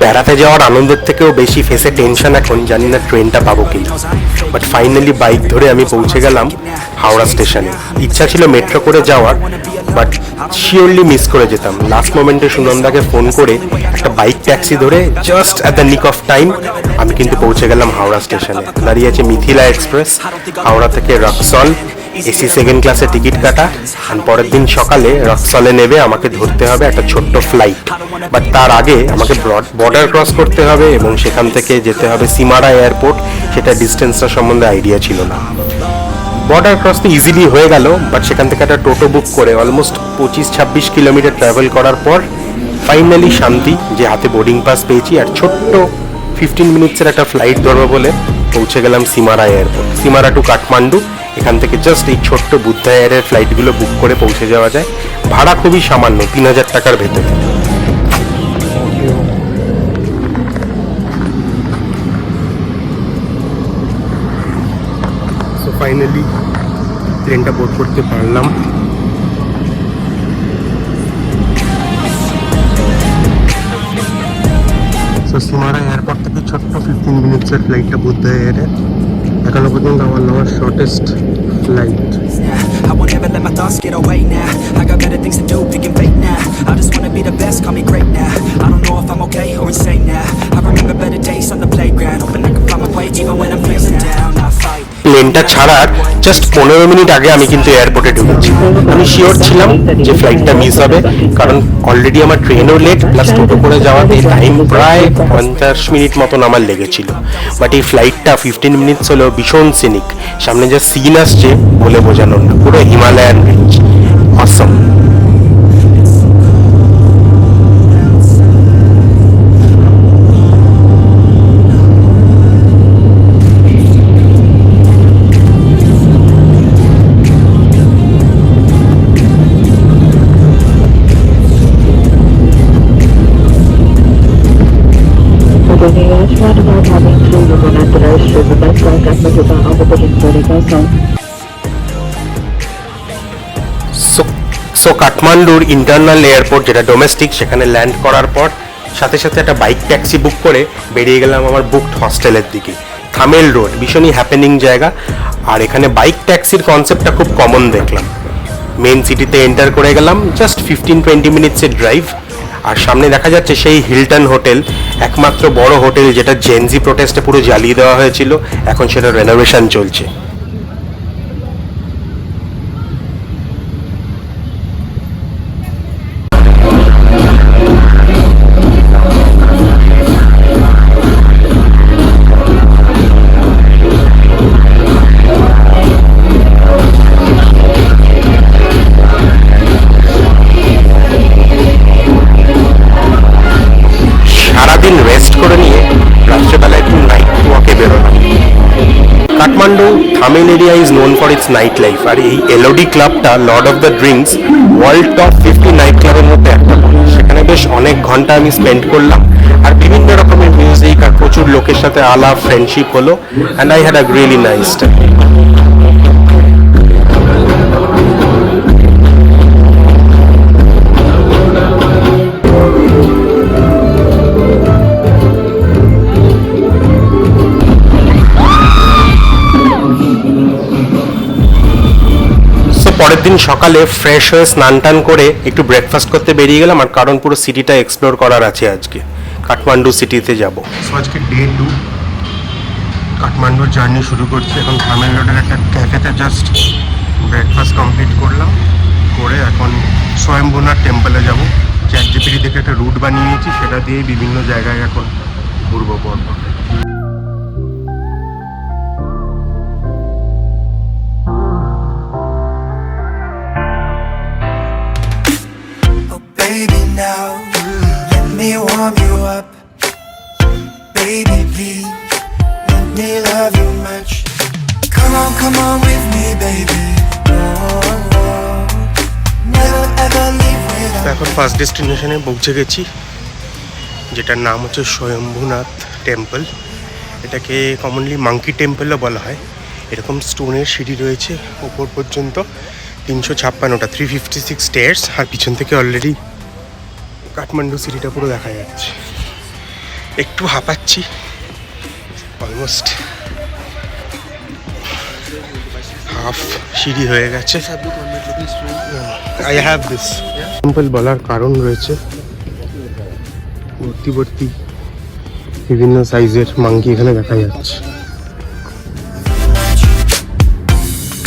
বেড়াতে যাওয়ার আনন্দের থেকেও বেশি ফেসে টেনশন এখন, জানি না ট্রেনটা পাবো কি। বাট ফাইনালি বাইক ধরে আমি পৌঁছে গেলাম হাওড়া স্টেশনে। ইচ্ছা ছিল মেট্রো করে যাওয়ার, বাট শিওরলি মিস করে যেতাম। লাস্ট মোমেন্টে সুনন্দাকে ফোন করে একটা বাইক ট্যাক্সি ধরে জাস্ট অ্যাট দ্য নিক অফ টাইম আমি কিন্তু পৌঁছে গেলাম হাওড়া স্টেশনে। দাঁড়িয়ে আছে মিথিলা এক্সপ্রেস, হাওড়া থেকে রক্সল, এসি সেকেন্ড ক্লাসে টিকিট কাটা। আর পরের দিন সকালে রক্সলে নেবে আমাকে ধরতে হবে একটা ছোট্ট ফ্লাইট। বাট তার আগে আমাকে বর্ডার ক্রস করতে হবে এবং সেখান থেকে যেতে হবে সিমারা এয়ারপোর্ট। সেটা ডিস্টেন্সটা সম্বন্ধে আইডিয়া ছিল না। বর্ডার ক্রস তো ইজিলি হয়ে গেল, বাট সেখান থেকে একটা টোটো বুক করে অলমোস্ট 25-26 কিলোমিটার ট্রাভেল করার পর ফাইনালি শান্তি যে হাতে বোর্ডিং পাস পেয়েছি। আর ছোট্ট 15 মিনিটসের একটা ফ্লাইট ধরবো বলে পৌঁছে গেলাম সিমারা এয়ারপোর্ট। সিমারা টু কাঠমান্ডু, এখান থেকে জাস্ট এই ছোট্ট বুদ্ধা এয়ারের ফ্লাইটগুলো বুক করে পৌঁছে যাওয়া যায়। ভাড়া খুবই সামান্য, 3000 টাকার ভেতরে। সো ফাইনালি ট্রেনটা বোর্ড করতে পারলাম। সো সিমারা এয়ারপোর্ট থেকে ছোট্ট 15 মিনিটসের ফ্লাইটটা বুদ্ধা এয়ারের, এখনো পর্যন্ত আমার নেওয়ার shortest flight. I won't ever let my thoughts get away now. I got better things to do, thinking fake now. I just wanna be the best, call me great now. I don't know if I'm okay or insane now. I remember better days on the playground, hoping I can find my way even when I'm feeling down. I fight. প্লেনটা ছাড়ার just 15 minute আগে আমি কিন্তু এয়ারপোর্টে ঢুকেছি। আমি sure ছিলাম যে ফ্লাইটটা মিস হবে, কারণ অলরেডি আমার ট্রেনও লেট, প্লাস টোটো করে যাওয়াতে টাইম প্রায় 50 মিনিট মতন আমার লেগেছিল। বাট এই ফ্লাইটটা 15 মিনিটস হলেও ভীষণ সিনিক। সামনে যে সিন আসছে বলে বোঝানোর না, পুরো হিমালয়ান রেঞ্জ, অসম। সো কাঠমান্ডুর ইন্টারনাল এয়ারপোর্ট যেটা ডোমেস্টিক, সেখানে ল্যান্ড করার পর সাথে সাথে একটা বাইক ট্যাক্সি বুক করে বেরিয়ে গেলাম আমার বুকড হস্টেলের দিকে। থামেল রোড ভীষণই হ্যাপেনিং জায়গা, আর এখানে বাইক ট্যাক্সির কনসেপ্টটা খুব কমন দেখলাম। মেন সিটিতে এন্টার করে গেলাম, জাস্ট 15-20 মিনিটসের ড্রাইভ। আর সামনে দেখা যাচ্ছে সেই হিলটন হোটেল, একমাত্র বড় হোটেল যেটা জেনজি প্রোটেস্টে পুরো জ্বালিয়ে দেওয়া হয়েছিল, এখন সেটা রেনোভেশন চলছে। Kathmandu Thamel area is known for its night life, আর এই এলওডি ক্লাবটা lord of the drinks world top 50 night ক্লাবের মধ্যে একটা। সেখানে বেশ অনেক ঘন্টা আমি স্পেন্ড করলাম, আর বিভিন্ন রকমের মিউজিক আর প্রচুর লোকের সাথে আলাপ ফ্রেন্ডশিপ হলো, and I had a really nice time. পরের দিন সকালে ফ্রেশ হয়ে স্নান টান করে একটু ব্রেকফাস্ট করতে বেরিয়ে গেলাম, আর কারণ পুরো সিটিটা এক্সপ্লোর করার আছে আজকে। কাঠমান্ডু সিটিতে যাব। সো আজকে ডে 2, কাঠমান্ডুর জার্নি শুরু করছি। এখন থামেল রোডের একটা ক্যাফেতে জাস্ট ব্রেকফাস্ট কমপ্লিট করলাম, করে এখন স্বয়ম্ভুনাথ টেম্পলে যাব। চ্যাটজিপিটি থেকে একটা রুট বানিয়ে নিয়েছি, সেটা দিয়েই বিভিন্ন জায়গায় এখন ঘুরবো পরপর। Baby, now let me warm you up. Baby, please let me love you much. Come on with me, baby. Oh, never ever leave without. এখন ফার্স্ট ডেস্টিনেশনে পৌঁছে গেছি, যেটার নাম হচ্ছে স্বয়ম্ভুনাথ টেম্পল। এটাকে কমনলি মাঙ্কি টেম্পলও বলা হয়। এরকম স্টোনের সিঁড়ি রয়েছে ওপর পর্যন্ত, 356টা, 356 স্টেয়ার্স। আর পিছন থেকে অলরেডি কাঠমান্ডু সিটিটা পুরো দেখা যাচ্ছে। একটু হাঁপাচ্ছি, অলমোস্ট হাফ সিঁড়ি হয়ে গেছে। আই হ্যাভ দিস সিম্পল বলার কারণ রয়েছে, ভর্তি ভর্তি বিভিন্ন সাইজের মাংকি এখানে দেখা যাচ্ছে।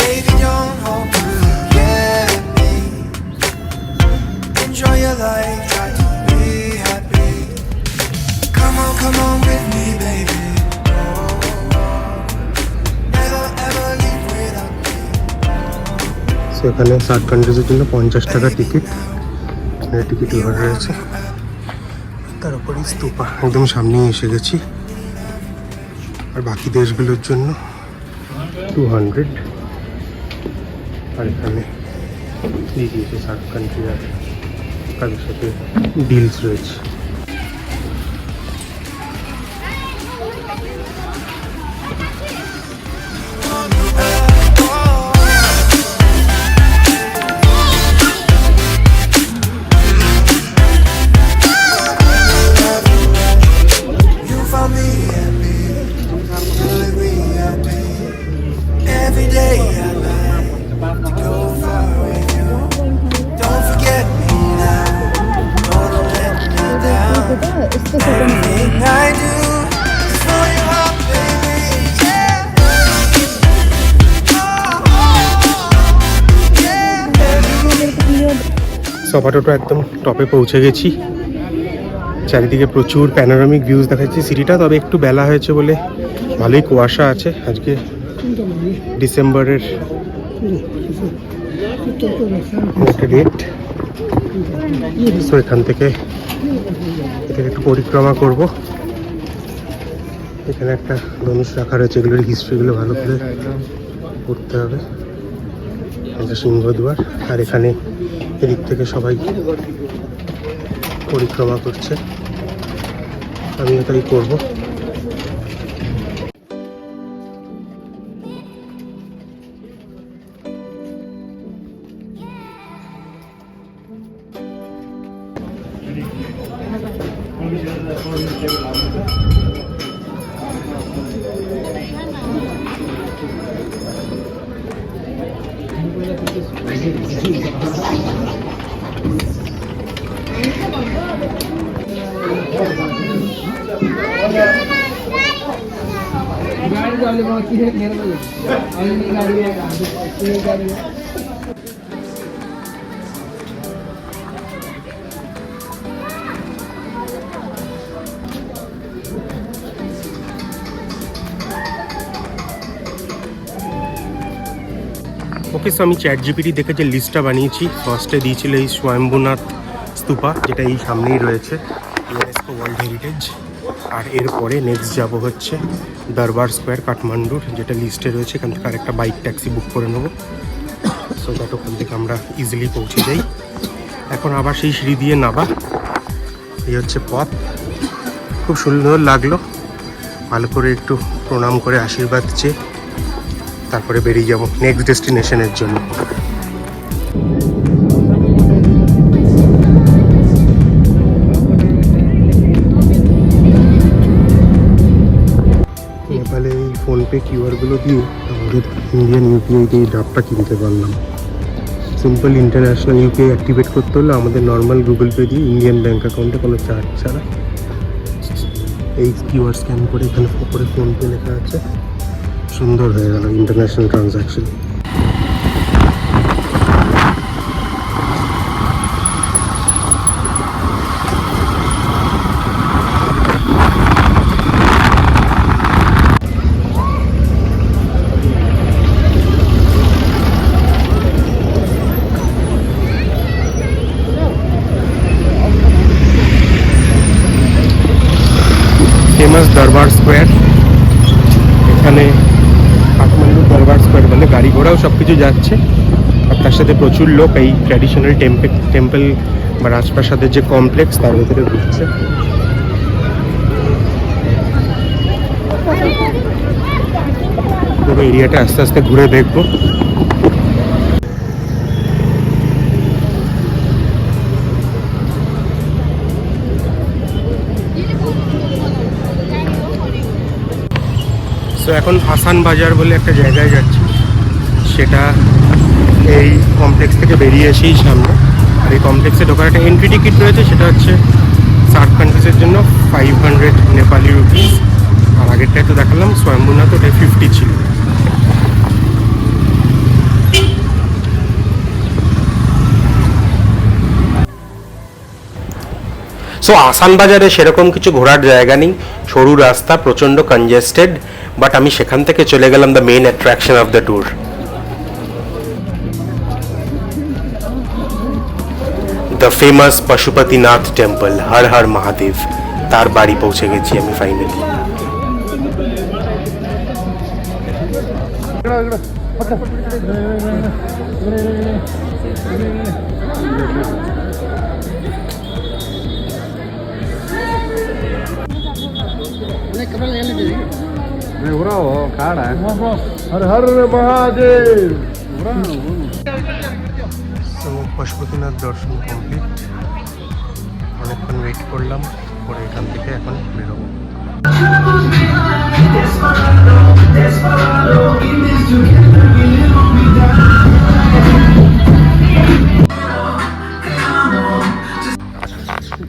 Baby, don't hold forget me. Enjoy your life, try to be happy. Come on with me, baby. Never ever leave without me. So এখানে 60 কান্ট্রিজের জন্য 50 টাকা টিকিট, টিকিট ঘর রয়েছে। তার উপরেই স্তূপা, একদম সামনেই এসে গেছি। আর বাকি দেশগুলোর জন্য 200। আর এখানে দিয়ে দিয়েছে 60 কান্ট্রি, আর তাদের সাথে ডিলস রয়েছে। You found me happy, you make me happy. Every day I like to go far with you. Don't forget me now, don't let me down. Everything I do is for your heart, baby. Yeah. সপাটোটো একদম টপে পৌঁছে গেছি। চারিদিকে প্রচুর panoramic views দেখাচ্ছি সিটিটা, তবে একটু বেলা হয়েছে বলে ভালোই কুয়াশা আছে। আজকে ডিসেম্বরের একটা ডেট। সো এখান থেকে একটু পরিক্রমা করব। এখানে একটা ধনুষ রাখা রয়েছে, এগুলোর হিস্ট্রিগুলো ভালো করে পড়তে হবে। এটা সিংহদুয়ার, আর এখানে এদিক থেকে সবাই পরিক্রমা করছে, আমিও তাই করবো। ওকে, সো আমি চ্যাট জিপিটি দেখে যে লিস্টটা বানিয়েছি, ফার্স্টে দিয়েছিল এই স্বয়ম্ভূনাথ স্তূপা, যেটা এই সামনেই রয়েছে, ইউনেস্কো ওয়ার্ল্ড হেরিটেজ। আর এরপরে নেক্সট যাব হচ্ছে দরবার স্কোয়ার কাঠমান্ডুর, যেটা লিস্টে রয়েছে। এখান থেকে আরেকটা বাইক ট্যাক্সি বুক করে নেবো, সো ততক্ষণ থেকে আমরা ইজিলি পৌঁছে যাই। এখন আবার সেই সিঁড়ি দিয়ে নামা, এই হচ্ছে পথ। খুব সুন্দর লাগলো, ভালো করে একটু প্রণাম করে আশীর্বাদ চেয়ে তারপরে বেরিয়ে যাব নেক্সট ডেস্টিনেশনের জন্য। নেপালে এই ফোনপে কিউআরগুলো দিয়ে আমাদের ইন্ডিয়ান ইউপিআই এই ডাবটা কিনতে পারলাম। সিম্পল ইন্টারন্যাশনাল ইউপিআই অ্যাক্টিভেট করতে হলে আমাদের নর্মাল গুগল পে দিয়ে ইন্ডিয়ান ব্যাঙ্ক অ্যাকাউন্টে কোনো চার্জ ছাড়া এই কিউআর স্ক্যান করে এখানে উপরে ফোনপে লেখা আছে, সুন্দর হয়ে গেল ইন্টারন্যাশনাল ট্রানজ্যাকশন। ফেমাস দরবার স্কোয়ার, এখানে কাঠমান্ডু দরবার স্কোয়ার বলে, গাড়ি ঘোড়াও সব কিছু যাচ্ছে। আর তার সাথে প্রচুর লোক এই ট্র্যাডিশনাল টেম্পল বা রাজপ্রাসাদের যে কমপ্লেক্স তার ভেতরে ঘুরছে। পুরো এরিয়াটা আস্তে আস্তে ঘুরে দেখবো। সো এখন হাসান বাজার বলে একটা জায়গায় যাচ্ছি, সেটা এই কমপ্লেক্স থেকে বেরিয়ে এসেই সামনে। আর এই কমপ্লেক্সে ঢোকার একটা এন্ট্রি টিকিট রয়েছে, সেটা হচ্ছে সার্ক কান্ট্রিজের জন্য 500 নেপালি রুপিস। আর আগেরটাই তো দেখালাম স্বয়ম্ভূনাথ, ওটাই 50 ছিল। সো আসান বাজারে সেরকম কিছু ঘোরার জায়গা নেই, সরু রাস্তা, প্রচণ্ড কনজেস্টেড, বাট আমি সেখান থেকে চলে গেলাম the main attraction of the tour, the famous Pashupatinath temple, Har Har Mahadev. তার বাড়ি পৌঁছে গেছি আমি ফাইনালি। हर हर महादेव। তো পশুপতিনাথ দর্শন কমপ্লিট, অনেকক্ষণ ওয়েট করলাম, পরে এখান থেকে এখন বেরোবো।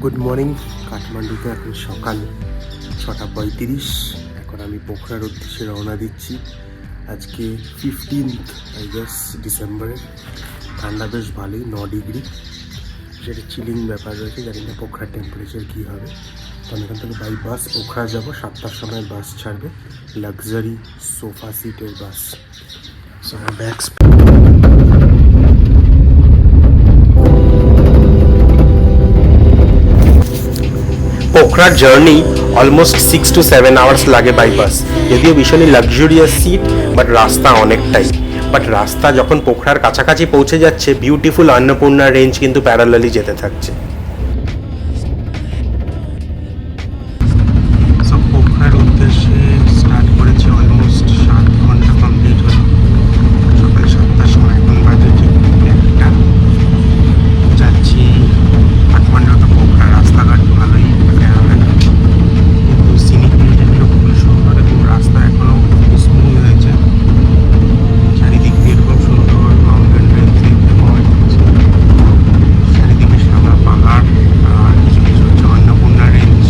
Good morning. কাঠমান্ডুতে এখন সকাল 6:35। এখন আমি পোখরার উদ্দেশ্যে রওনা দিচ্ছি। আজকে 15th আই গেস ডিসেম্বরে। ঠান্ডা বেশ ভালোই, 9 ডিগ্রি, যেটা চিলিং ব্যাপার রয়েছে। জানি না পোখরার টেম্পারেচার কী হবে। তো আমি এখান থেকে বাই বাস পোখরা যাবো, 7টার সময় বাস ছাড়বে, লাক্সারি সোফা সিটের বাস। সো আমার ব্যাগস পোখরার জার্নি অলমোস্ট 6 to 7 আওয়ার্স লাগে বাই বাস। যদিও ভীষণই লাক্সুরিয়াস সিট, বাট রাস্তা অনেকটাই। বাট রাস্তা যখন পোখরার কাছাকাছি পৌঁছে যাচ্ছে, বিউটিফুল অন্নপূর্ণা রেঞ্জ কিন্তু প্যারালালি যেতে থাকছে। সব পোখরার উদ্দেশ্যে স্টার্ট করেছি, অলমোস্ট 7 ঘন্টা কমপ্লিট হলো। সকাল 7টার সময়, এখন বাজে ঠিক 1টা। যাচ্ছি কাঠমান্ডু তো পোখরা, রাস্তাঘাট ভালোই, কিন্তু সিনিক বিউটিগুলো খুবই সুন্দর এবং রাস্তা এখনও স্মুথ হয়েছে। চারিদিক দিয়ে এরকম সুন্দর মাউন্টেন রেঞ্জ দেখতে পাওয়া যাচ্ছে, চারিদিকে সাদা পাহাড়, আর কিছু কিছু হচ্ছে অন্নপূর্ণা রেঞ্জ,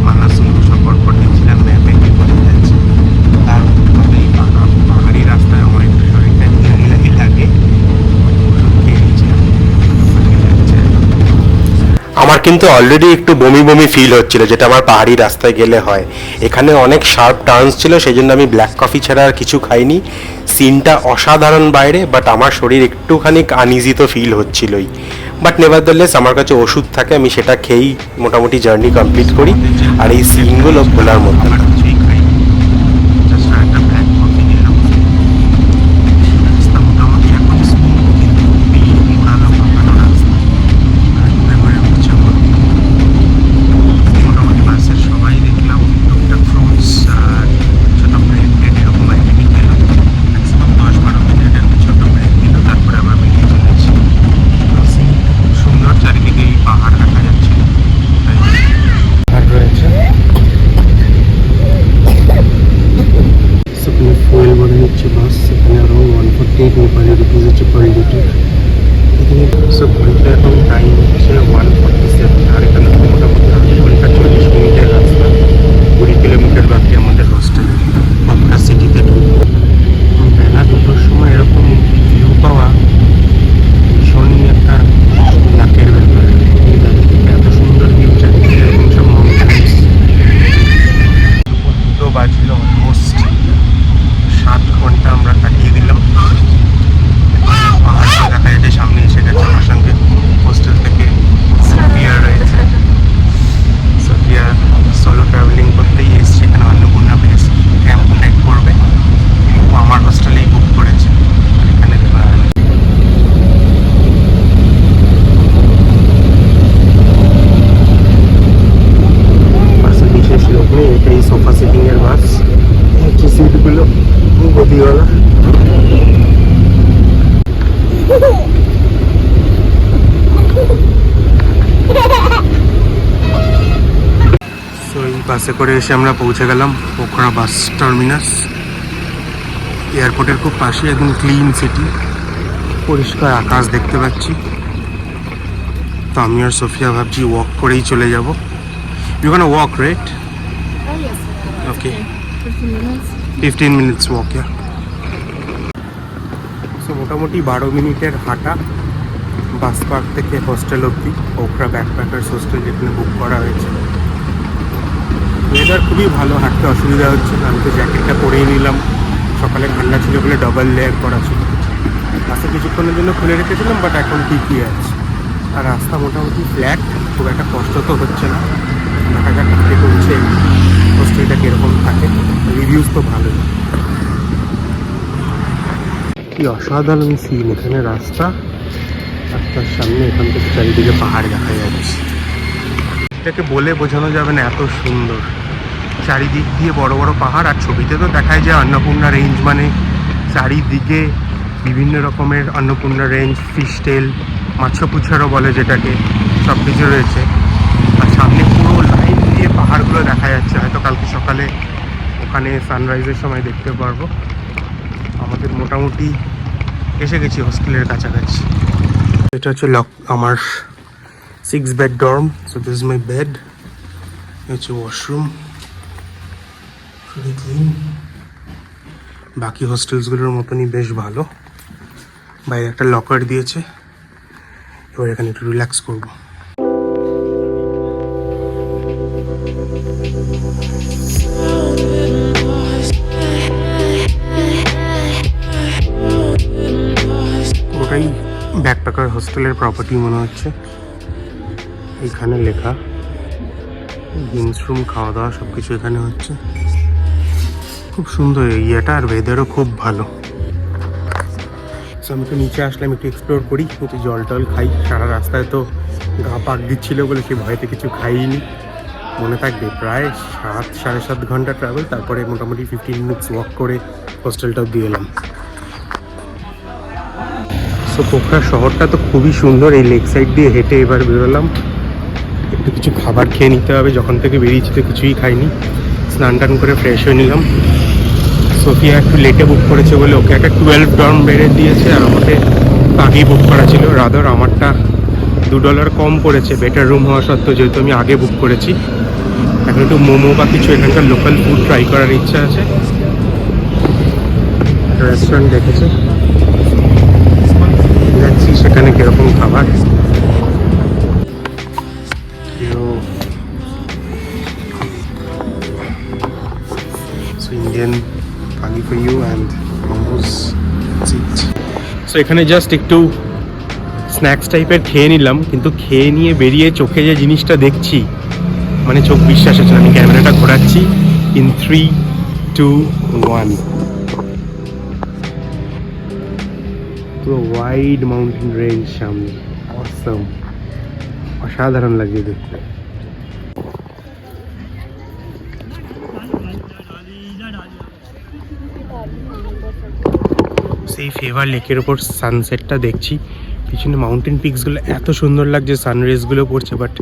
মানাসুন্দর সব পরপর দেখছিলাম ম্যাপে, বোঝা যাচ্ছে। তার মধ্যে এই পাহাড়ি রাস্তায় আমার একটু শরীরটা লাগি লাগে, ওষুধ খেয়ে নিচ্ছিলাম। আমার কিন্তু অলরেডি একটু বমি বমি ফিল হচ্ছিল, যেটা আমার পাহাড়ি রাস্তায় গেলে হয়। এখানে অনেক শার্প টার্নস ছিল, সেই জন্য আমি ব্ল্যাক কফি ছাড়া আর কিছু খাইনি। সিনটা অসাধারণ বাইরে, বাট আমার শরীর একটুখানি আনইজি তো ফিল হচ্ছিলই। বাট নেভারদারলেস আমার কাছে ওষুধ থাকে, আমি সেটা খেয়েই মোটামুটি জার্নি কমপ্লিট করি। আর এই সিনগুলো ভোলার মতো না। সো ঘড়িতে এখন টাইম হচ্ছে 1:47, আর এখানে মোটামুটি 8 ঘন্টা 40 মিনিটের রাস্তা। 20 কিলোমিটার বাকি আমাদের হোস্টেল পোখরা সিটিতে ঢুকবো। বেলা 2টোর সময় এরকম ভিউ পাওয়া ভীষণই একটা লাকের ব্যাপার। এত সুন্দর ভিউ, চারিদিকে এরকম সব মাউন্টেন্স। 2 বাজলো, অলমোস্ট 7 ঘন্টা আমরা কাটিয়ে দিলাম। পাহাড়টা দেখা যাচ্ছে সামনে এসে গেছে। আমার সঙ্গে হোস্টেল থেকে সোফিয়া রয়েছে। সোফিয়া সোলো ট্রাভেলিং করতেই এসছে এখানে অন্নপূর্ণা বেস ক্যাম্প নাইট করবে। ও আমার হোস্টেলেই বুক করেছে। এখানে বাসে বিশেষ লোক নেই, এটাই সোফা সিটিংয়ের বাস। হচ্ছে সিটগুলো গদিওয়ালা। সো এই বাসে করে এসে আমরা পৌঁছে গেলাম পোখরা বাস টার্মিনাস। এয়ারপোর্টের খুব পাশে একদম ক্লিন সিটি, পরিষ্কার আকাশ দেখতে পাচ্ছি। তো আমি আর সোফিয়া ভাবছি ওয়াক করেই চলে যাব। You can walk right? Oh, yes. Okay, 15 minutes. 15 minutes walk. So মোটামুটি 12 মিনিটের হাঁটা বাস পার্ক থেকে হোস্টেল অবধি, ওখরা ব্যাকপ্যাকার্স হোস্টেল যেখানে বুক করা হয়েছে। ওয়েদার খুবই ভালো, হাঁটতে অসুবিধা হচ্ছে না। আমি তো জ্যাকেটটা পরেই নিলাম, সকালে ঠান্ডা ছিল বলে ডবল লেয়ার করা ছিল। রাস্তা কিছুক্ষণের জন্য খুলে রেখেছিলাম, বাট এখন ঠিকই আছে। আর রাস্তা মোটামুটি ফ্ল্যাট, খুব একটা কষ্ট তো হচ্ছে না। দেখা যাক হাঁটতে করছে হোস্টেলটা কীরকম থাকে, রিভিউজ তো ভালোই। কি অসাধারণ সিন এখানে, রাস্তা আর তার সামনে এখান থেকে চারিদিকে পাহাড় দেখা যাচ্ছে। এটাকে বলে বোঝানো যাবে না, এত সুন্দর। চারিদিক দিয়ে বড় বড় পাহাড়, আর ছবিতে তো দেখায় যে অন্নপূর্ণা রেঞ্জ, মানে চারিদিকে বিভিন্ন রকমের অন্নপূর্ণা রেঞ্জ, ফিশ টেল, মাছপুছারও বলে যেটাকে, সব কিছু রয়েছে। আর সামনে পুরো লাইন দিয়ে পাহাড়গুলো দেখা যাচ্ছে। হয়তো কালকে সকালে ওখানে সানরাইজের সময় দেখতে পারবো। আমাদের মোটামুটি এসে গেছি হোস্টেলের কাছাকাছি। এটা হচ্ছে আমার 6 bed dorm. So this is my bed, হচ্ছে ওয়াশরুম, খুবই ক্লিন। বাকি হোস্টেলসগুলোর মতনই বেশ ভালো। বাইরে একটা লকার দিয়েছে, এবার এখানে একটু রিল্যাক্স করবো। ওটাই ব্যাকপ্যাকার হোস্টেলের প্রপার্টি মনে হচ্ছে। এখানে লেখা গেমস রুম, খাওয়া দাওয়া সব কিছু এখানে হচ্ছে। খুব সুন্দর এরিয়াটা, আর ওয়েদারও খুব ভালো। সো আমি তো নিচে আসলাম একটু এক্সপ্লোর করি, একটু জল টল খাই। সারা রাস্তায় তো গা পাক দিচ্ছিল বলে সে ভয়তে কিছু খাইনি। মনে থাকবে প্রায় 7-7.5 ঘন্টা ট্রাভেল, তারপরে মোটামুটি 15 মিনিটস ওয়াক করে হোস্টেলটাও দিয়ে এলাম। সো পোখরা শহরটা তো খুবই সুন্দর। এই লেক সাইড দিয়ে হেঁটে এবার বেরোলাম। একটু কিছু খাবার খেয়ে নিতে হবে, যখন থেকে বেরিয়েছি তো কিছুই খাইনি। স্নান টান করে ফ্রেশ হয়ে নিলাম। সোফিয়া একটু লেটে বুক করেছে বলে ওকে একটা 12 ডর্ম বেড়ে দিয়েছে, আর আমাকে আগেই বুক করা ছিল। রাদার আমারটা $2 কম পড়েছে বেটার রুম হওয়া সত্ত্বেও, যেহেতু আমি আগে বুক করেছি। এখন একটু মোমো বা কিছু এখানকার লোকাল ফুড ট্রাই করার ইচ্ছা আছে। রেস্টুরেন্ট দেখেছে, যাচ্ছি সেখানে কিরকম খাবার। Indian thali for you and momos. So এখানে জাস্ট একটু স্ন্যাক্স টাইপের খেয়ে নিলাম, কিন্তু খেয়ে নিয়ে বেরিয়ে চোখে যে জিনিসটা দেখছি, মানে চোখ বিশ্বাস হচ্ছে না। আমি ক্যামেরাটা ঘোরাচ্ছি, ইন 3, 2, 1। পুরো ওয়াইড মাউন্টেন রেঞ্জ সামনে, অসম, অসাধারণ লাগছে দেখতে। সেই ফেভার লেকের ওপর সানসেটটা দেখছি, পিছনে মাউন্টেন পিকসগুলো এত সুন্দর লাগছে, সানরেজগুলো পড়ছে। বাট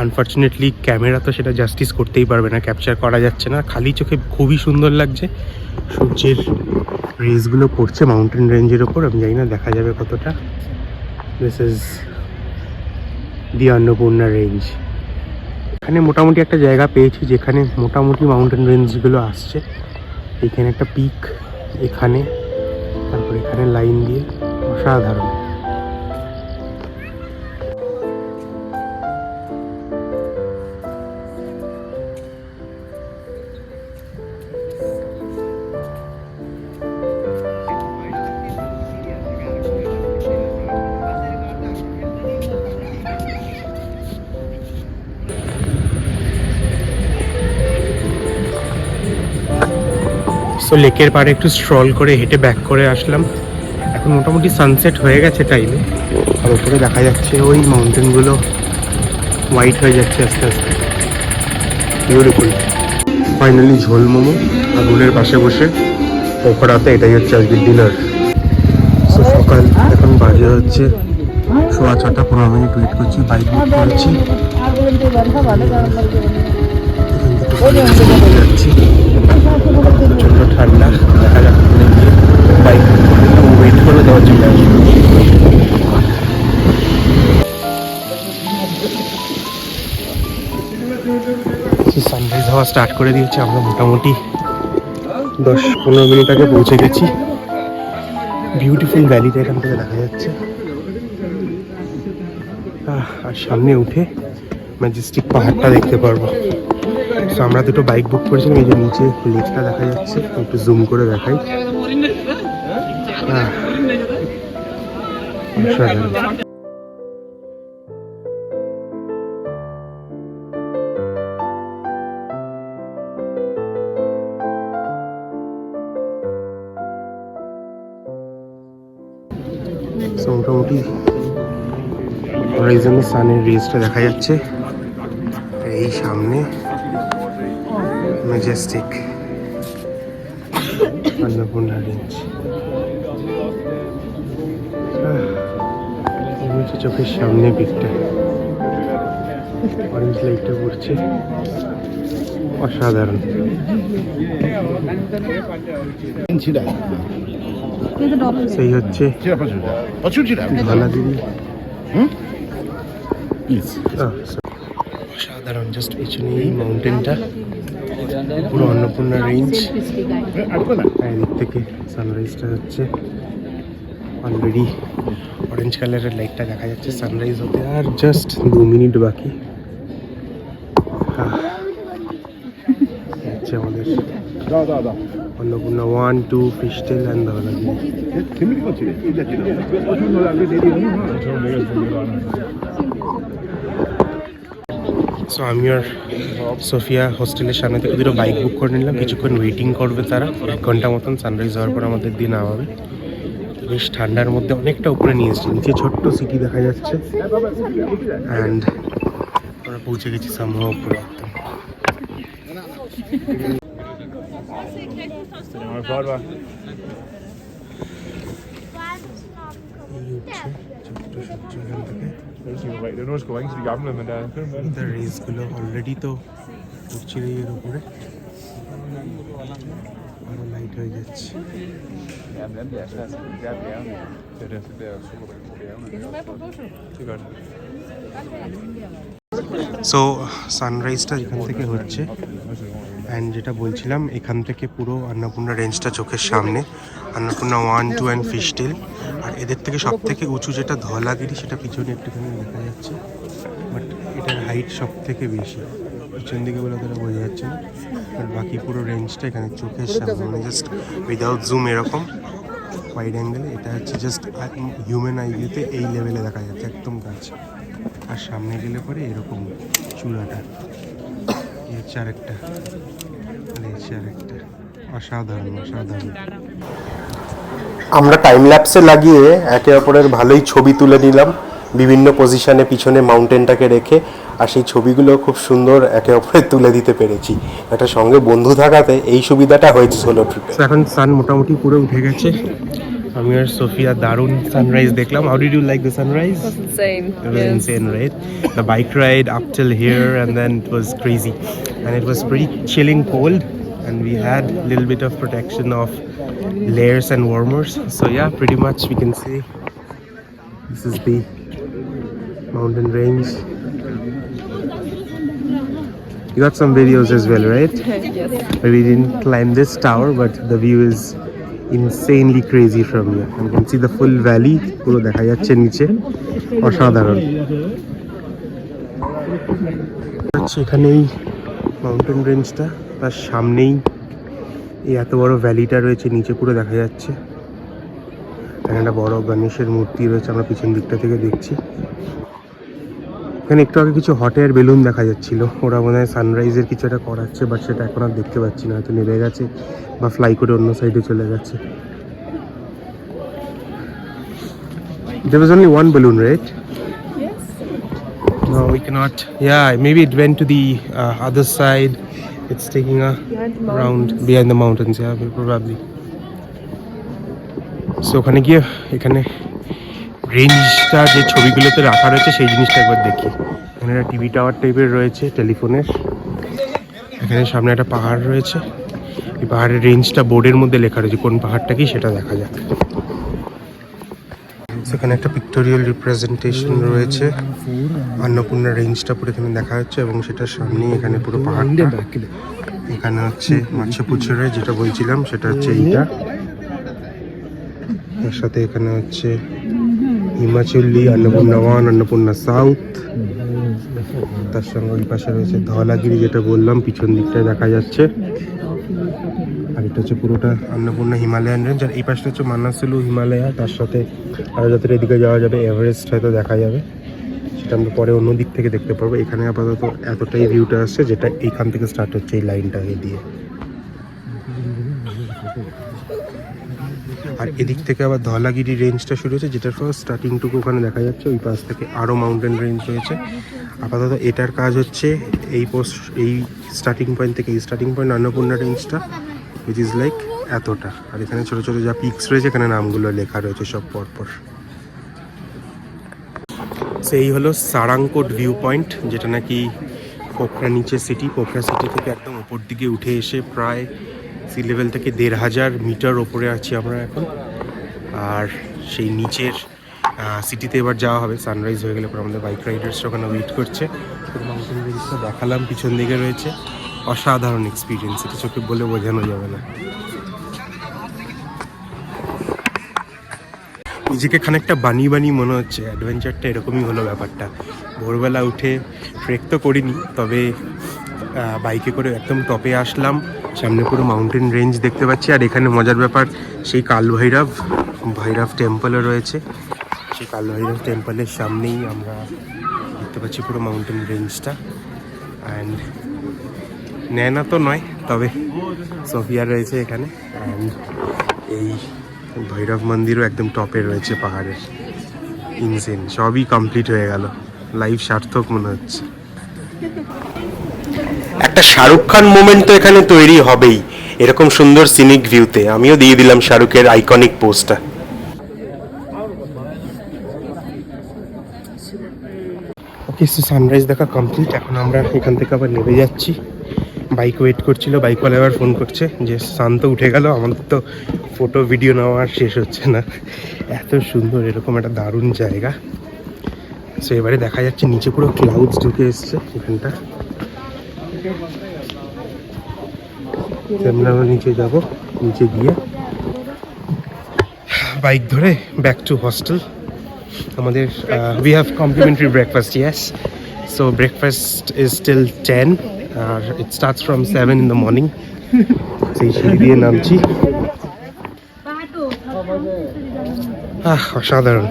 আনফর্চুনেটলি ক্যামেরা তো সেটা জাস্টিস করতেই পারবে না, ক্যাপচার করা যাচ্ছে না। খালি চোখে খুবই সুন্দর লাগছে, সূর্যের রেজগুলো পড়ছে মাউন্টেন রেঞ্জের ওপর। আমি জানি না দেখা যাবে কতটা। This is the Annapurna range. এখানে মোটামুটি একটা জায়গা পেয়েছি যেখানে মোটামুটি মাউন্টেন রেঞ্জগুলো আসছে। এখানে একটা পিক, এখানে, তারপর এখানে লাইন দিয়ে, অসাধারণ। সো লেকের পাড়ে একটু স্ট্রল করে হেঁটে ব্যাক করে আসলাম। এখন মোটামুটি সানসেট হয়ে গেছে টাইমে, আর ওপরে দেখা যাচ্ছে ওই মাউন্টেনগুলো হোয়াইট হয়ে যাচ্ছে আস্তে আস্তে, বিউটিফুল। ফাইনালি ঝোল মোমো আগুনের পাশে বসে পোকড়াতে, এটাই হচ্ছে আজকের ডিনার। সো সকাল এখন বাজে হচ্ছে 6:15, ওয়েট করছি, বাইক বুক করেছি, এখান থেকে যাচ্ছি। প্রচণ্ড ঠান্ডা, দেখা যাক ওখানে গিয়ে সানরাইজ হওয়া স্টার্ট করে দিয়েছে। আমরা মোটামুটি 10-15 মিনিট আগে পৌঁছে গেছি। বিউটিফুল ভ্যালিটা এখান থেকে দেখা যাচ্ছে। আর সামনে উঠে ম্যাজেস্টিক পাহাড়টা দেখতে পারবো। তো আমরা দুটো বাইক বুক করেছিলাম। এই যে নিচে লেকটা দেখা যাচ্ছে, একটু জুম করে দেখাই। অসাধারণ। মোটামুটি হরাইজনে সানের রেসটা দেখা যাচ্ছে। এই সামনে ম্যাজেস্টিক অন্নপূর্ণা রেঞ্জ। চোখের সামনে পিকটা অরেঞ্জ লাইটটা পড়ছে, অসাধারণ। সেই হচ্ছে ধলাগিরি। অসাধারণ। জাস্ট পিছনে এই মাউন্টেনটা, পুরো অন্নপূর্ণা রেঞ্জ। এদিক থেকে সানরাইজটা হচ্ছে। অলরেডি অরেঞ্জ কালারের লাইটটা দেখা যাচ্ছে। সানরাইজ হতে আর জাস্ট 2 মিনিট বাকি। হচ্ছে আমাদের অন্নপূর্ণা 1, 2 ফিশটেল অ্যান্ড ধলাগিরি। সো আমি আর সোফিয়া হোস্টেলের সামনে থেকে দুটো বাইক বুক করে নিলাম। কিছুক্ষণ ওয়েটিং করবে তারা, 1 ঘন্টা মতন। সানরাইজ হওয়ার পর আমাদের দিন নামাবে। বেশ ঠান্ডার মধ্যে অনেকটা উপরে নিয়ে এসেছি। নিচে ছোট্ট সিটি দেখা যাচ্ছে। অ্যান্ড আমরা পৌঁছে গেছি সামহাও উপরে একদম। রেসগুলো অলরেডি তো উঠছিল এর উপরে, আরো লাইট হয়ে যাচ্ছে। সো সানরাইজটা এখান থেকে হচ্ছে। অ্যান্ড যেটা বলছিলাম, এখান থেকে পুরো অন্নপূর্ণা রেঞ্জটা চোখের সামনে। Annapurna 1, 2 and fishtail. আর এদের থেকে সব থেকে উঁচু যেটা ধলাগিরি, সেটা পিছনে একটুখানি দেখা যাচ্ছে। বাট এটার হাইট সব থেকে বেশি, পিছন দিকে বলে তারা বোঝা যাচ্ছে না। আর বাকি পুরো রেঞ্জটা এখানে চোখের সামনে, মানে জাস্ট উইদাউট জুম এরকম ওয়াইড অ্যাঙ্গেলে। এটা হচ্ছে জাস্ট হিউম্যান আই ভিউতে এই লেভেলে দেখা যাচ্ছে, একদম কাছে। আর সামনে গেলে পরে এরকম চূড়াটা, এই হচ্ছে আরেকটা, অসাধারণ অসাধারণ। আমরা টাইম ল্যাপসে লাগিয়ে একে অপরের ভালোই ছবি তুলে নিলাম বিভিন্ন পজিশনে, পিছনে মাউন্টেনটাকে রেখে। আর সেই ছবিগুলো খুব সুন্দর একে অপরের তুলে দিতে পেরেছি। একটা সঙ্গে বন্ধু থাকাতে এই সুবিধাটা হয়েছে সোলো ট্রিপে। এখন সান মোটামুটি পুরো উঠে গেছে। আমি আর সোফিয়া দারুণ সানরাইজ দেখলাম। How did you like the sunrise? It was insane. It was insane, right? The bike ride up till here, and then it was crazy. And it was pretty chilling cold, and we had a little bit of protection of layers and warmers. So yeah, pretty much we can say this is the mountain range. You got some videos as well, right? Yes. We didn't climb this tower, but the view is insanely crazy from here. You can see the full valley, পুরো দেখা যাচ্ছে নিচে, অসাধারণ। এখানে এই mountain রেঞ্জটা, তার সামনেই এই এত বড় ভ্যালিটা রয়েছে, নিচে পুরো দেখা যাচ্ছে। এখানে একটা বড় গণেশের মূর্তি রয়েছে, আমরা পিছন দিকটা থেকে দেখছি। এখানে একটু আগে কিছু হট এয়ার বেলুন দেখা যাচ্ছিল, ওরা মনে হয় সানরাইজের কিছু একটা করাচ্ছে, বাট সেটা এখন আর দেখতে পাচ্ছি না, হয়তো নেমে গেছে বা ফ্লাই করে অন্য সাইডে চলে গেছে। There was only one balloon, right? Yes. No, we cannot. Yeah, maybe it went to the other side. It's taking a round behind the mountains. Yeah, probably. So ওখানে গিয়ে এখানে রেঞ্জটা যে ছবিগুলোতে রাখা রয়েছে সেই জিনিসটা একবার দেখি। এখানে একটা টিভি টাওয়ার টাইপের রয়েছে টেলিফোনের। এখানে সামনে একটা পাহাড় রয়েছে, এই পাহাড়ের রেঞ্জটা বোর্ডের মধ্যে লেখা রয়েছে, কোন পাহাড়টা কি সেটা দেখা যাক। এখানে একটা পিক্টোরিয়াল রিপ্রেজেন্টেশন রয়েছে, অন্নপূর্ণা রেঞ্জটা পুরো এখানে দেখা যাচ্ছে এবং সেটার সামনেই এখানে পুরো পাহাড়টা। এখানে হচ্ছে মাচ্ছাপুচুরে যেটা বলছিলাম সেটা হচ্ছে এইটা, এর সাথে এখানে হচ্ছে হিমাচল্লি, অন্নপূর্ণা 1, অন্নপূর্ণা সাউথ, তার সঙ্গে ওই পাশে রয়েছে ধওলাগিরি যেটা বললাম পিছন দিকটায় দেখা যাচ্ছে। আর এটা হচ্ছে পুরোটা অন্নপূর্ণা হিমালয়ান রেঞ্জ, আর এই পাশটা হচ্ছে মানাসুলু হিমালয়া, তার সাথে আরও যাতে এদিকে যাওয়া যাবে এভারেস্ট হয়তো দেখা যাবে, সেটা আমরা পরে অন্য দিক থেকে দেখতে পারবো। এখানে আপাতত এতটাই ভিউটা আসছে যেটা এইখান থেকে স্টার্ট হচ্ছে এই লাইনটাকে দিয়ে। আর এদিক থেকে আবার ধওলাগিরি রেঞ্জটা শুরু হচ্ছে, যেটার ফার্স্ট স্টার্টিংটুকু ওখানে দেখা যাচ্ছে। ওই পাশ থেকে আরও মাউন্টেন রেঞ্জ রয়েছে। আপাতত এটার কাজ হচ্ছে এই স্টার্টিং পয়েন্ট থেকে এই স্টার্টিং পয়েন্ট অন্নপূর্ণা রেঞ্জটা, উইচ ইজ লাইক এতটা। আর এখানে ছোটো ছোটো যা পিকস রয়েছে এখানে নামগুলো লেখা রয়েছে সব পরপর। সেই হলো সারাংকোট ভিউ পয়েন্ট, যেটা নাকি পোখরা নিচে সিটি, পোখরা সিটি থেকে একদম উপর দিকে উঠে এসে প্রায় সি লেভেল থেকে 1500 মিটার ওপরে আছি আমরা এখন। আর সেই নিচের সিটিতে এবার যাওয়া হবে, সানরাইজ হয়ে গেলে পর আমাদের বাইক রাইডার্স ওখানে ওয়েট করছে। মাউন্টেন রেঞ্জটা দেখালাম পিছন দিকে রয়েছে, অসাধারণ এক্সপিরিয়েন্স, এটা চোখে বলে বোঝানো যাবে না। নিজেকে খানিকটা বানিয়ে মনে হচ্ছে, অ্যাডভেঞ্চারটা এরকমই হলো ব্যাপারটা। ভোরবেলা উঠে ট্রেক তো করিনি, তবে বাইকে করে একদম টপে আসলাম, সামনে পুরো মাউন্টেন রেঞ্জ দেখতে পাচ্ছি। আর এখানে মজার ব্যাপার, সেই কালভৈরব টেম্পলও রয়েছে, সেই কালভৈরব টেম্পলের সামনেই আমরা দেখতে পাচ্ছি পুরো মাউন্টেন রেঞ্জটা। অ্যান্ড নয়না তো নয়, তবে সোফিয়া রয়েছে এখানে। অ্যান্ড এই ভৈরব মন্দিরও একদম টপে রয়েছে পাহাড়ের। ইনসেন, সবই কমপ্লিট হয়ে গেল, লাইফ সার্থক মনে হচ্ছে। একটা শাহরুখ খান মোমেন্ট তো এখানে তৈরি হবেই, এরকম সুন্দর সিনিক ভিউতে। আমিও দিয়ে দিলাম শাহরুখের আইকনিক পোস্টটা। ওকে, সো সানরাইজ দেখা কমপ্লিট। এখন আমরা এখান থেকে আবার নেমে যাচ্ছি। বাইক ওয়েট করছিল, বাইকওয়ালা আবার ফোন করছে যে শান্ত উঠে গেল, আমাদের তো ফটো ভিডিও নেওয়া আর শেষ হচ্ছে না, এত সুন্দর এরকম একটা দারুণ জায়গা। সো এবারে দেখা যাচ্ছে নিচে পুরো ক্লাউডস ঢুকে এসছে এখানটা। আমরা নিচে যাব, নিচে গিয়ে বাইক ধরে ব্যাক টু হস্টেল। আমাদের we have complimentary breakfast, yes. So breakfast is till 10 আর it starts from 7 in the morning। সেই সিঁড়ি দিয়ে নামছি, অসাধারণ।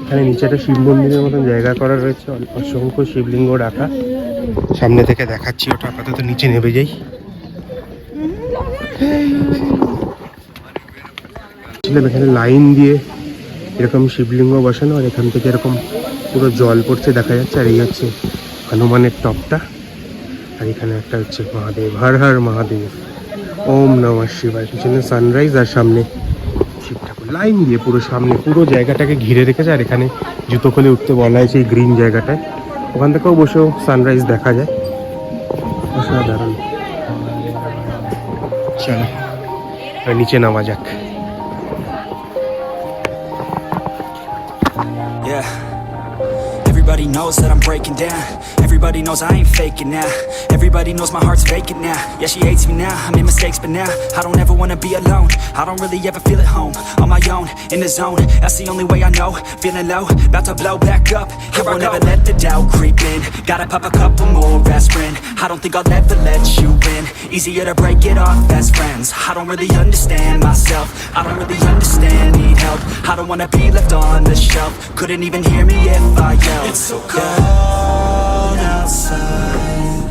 এখানে নিচে একটা শিব মন্দিরের মতন জায়গা করা রয়েছে, অসংখ্য শিবলিঙ্গ রাখা। সামনে থেকে দেখাচ্ছি ওটা, আপাতত নিচে নেমে যাই। এখানে লাইন দিয়ে এরকম শিবলিঙ্গ বসানো, আর এখান থেকে এরকম পুরো জল পড়ছে দেখা যাচ্ছে। আর এই হচ্ছে হনুমানের টপটা, আর এখানে একটা হচ্ছে মহাদেব, হর হর মহাদেব, ওম নমঃ শিবায়। পিছনে সানরাইজ আর সামনে শিব ঠাকুর। লাইন দিয়ে পুরো সামনে পুরো জায়গাটাকে ঘিরে রেখেছে। আর এখানে জুতো খুলে উঠতে বলা হয়েছে এই গ্রিন জায়গাটায়, ওখান থেকেও বসেও সানরাইজ দেখা যায়, অসাধারণ। চলো নিচে নামা যাক। Yeah. Everybody knows that I'm breaking down. Everybody knows I ain't faking now. Everybody knows my heart's vacant now. Yeah, she hates me now, I made mistakes but now I don't ever wanna be alone. I don't really ever feel at home. On my own, in the zone, that's the only way I know. Feeling low, about to blow back up. Here I won't ever let the doubt creep in. Gotta pop a couple more aspirin. I don't think I'll ever let you in. Easier to break it off best friends. I don't really understand myself. I don't really understand, need help. I don't wanna be left on the shelf. Couldn't even hear me if I yelled. It's so cold outside,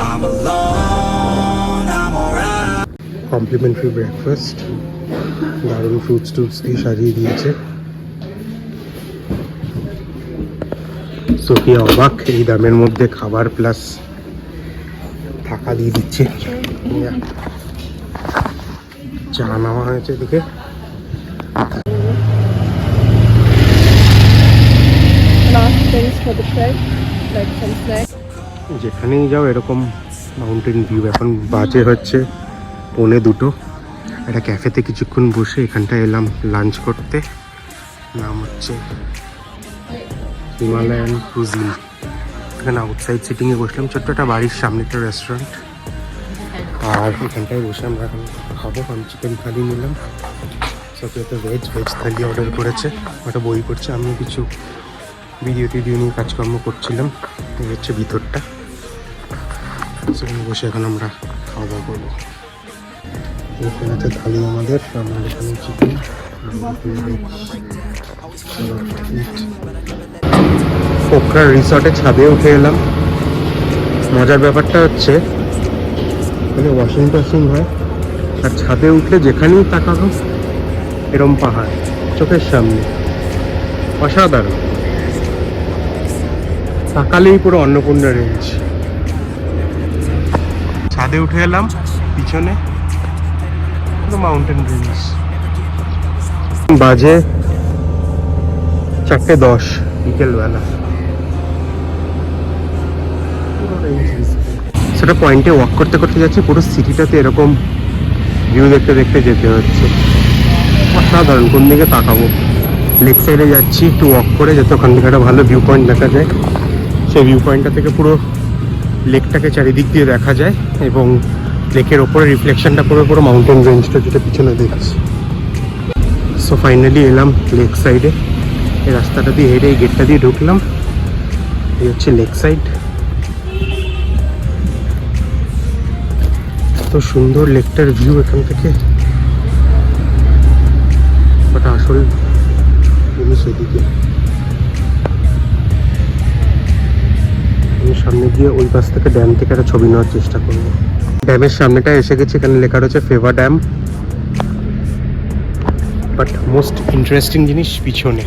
I'm alone, I'm alright. Complimentary breakfast, দারুণ fruits টুটস দিয়ে সাজিয়ে দিয়েছে। Sophia অবাক, এই দামের মধ্যে খাবার প্লাস থাকা দিয়ে দিচ্ছে। চা নেওয়া হয়েছে এদিকে। Last things for the trek, like some snacks. যেখানেই যাও এরকম মাউন্টেন ভিউ। এখন বাজে হচ্ছে 1:45। একটা ক্যাফেতে কিছুক্ষণ বসে এখানটায় এলাম লাঞ্চ করতে। নাম হচ্ছে হিমালয়ান কুজিন। এখানে আউটসাইড সিটিংয়ে বসলাম, ছোট্ট একটা বাড়ির সামনে একটা রেস্টুরেন্ট। আর এখানটায় বসে আমরা এখন খাবো। আমি চিকেন থালি নিলাম, সাথে একটা ভেজ থালি অর্ডার করেছে, ওটা বই করছে। আমিও কিছু ভিডিও টিডিও নিয়ে কাজকর্ম করছিলাম। এই হচ্ছে ভিতরটা। সেখানে বসে এখন আমরা খাওয়া দাওয়া করবো। এখানে তো থালি আমাদের, আমরা এখানে চিকেন। পোখরা রিসর্টে ছাদে উঠে এলাম। মজার ব্যাপারটা হচ্ছে এখানে ওয়াশিং টাশিং হয়, আর ছাদে উঠলে যেখানেই তাকাবো এরম পাহাড় চোখের সামনে, অসাধারণ। তাকালেই পুরো অন্নপূর্ণা রেঞ্জ। ছাদে উঠে এলাম, পিছনে পুরো মাউন্টেন রেঞ্জ। বাজে 4:10 বিকেলবেলা। সেটা পয়েন্টে ওয়াক করতে করতে যাচ্ছে, পুরো সিটিটাতে এরকম ভিউ দেখতে দেখতে যেতে হচ্ছে, অসাধারণ। কোন দিকে তাকাবো? লেক সাইডে যাচ্ছি একটু ওয়াক করে, যাতে ওখান থেকে একটা ভালো ভিউ পয়েন্ট দেখা যায়। সেই ভিউ পয়েন্টটা থেকে পুরো লেকটাকে চারিদিক দিয়ে দেখা যায়, এবং লেকের ওপরে রিফ্লেকশনটা পুরো পুরো মাউন্টেন রেঞ্জটা যেটা পিছনে দেখছি। সো ফাইনালি এলাম লেক সাইডে। এই রাস্তাটা দিয়ে হেঁটে এই গেটটা দিয়ে ঢুকলাম। এই হচ্ছে লেক সাইড। এত সুন্দর লেকটার ভিউ এখান থেকে, ওটা আসল জিনিস। এদিকে আমি সামনে গিয়ে ওই পাশ থেকে ড্যাম থেকে একটা ছবি নেওয়ার চেষ্টা করবো। ড্যামের সামনেটা এসে গেছি, এখানে লেখা রয়েছে ফেভা ড্যাম। বাট মোস্ট ইন্টারেস্টিং জিনিস পিছনে।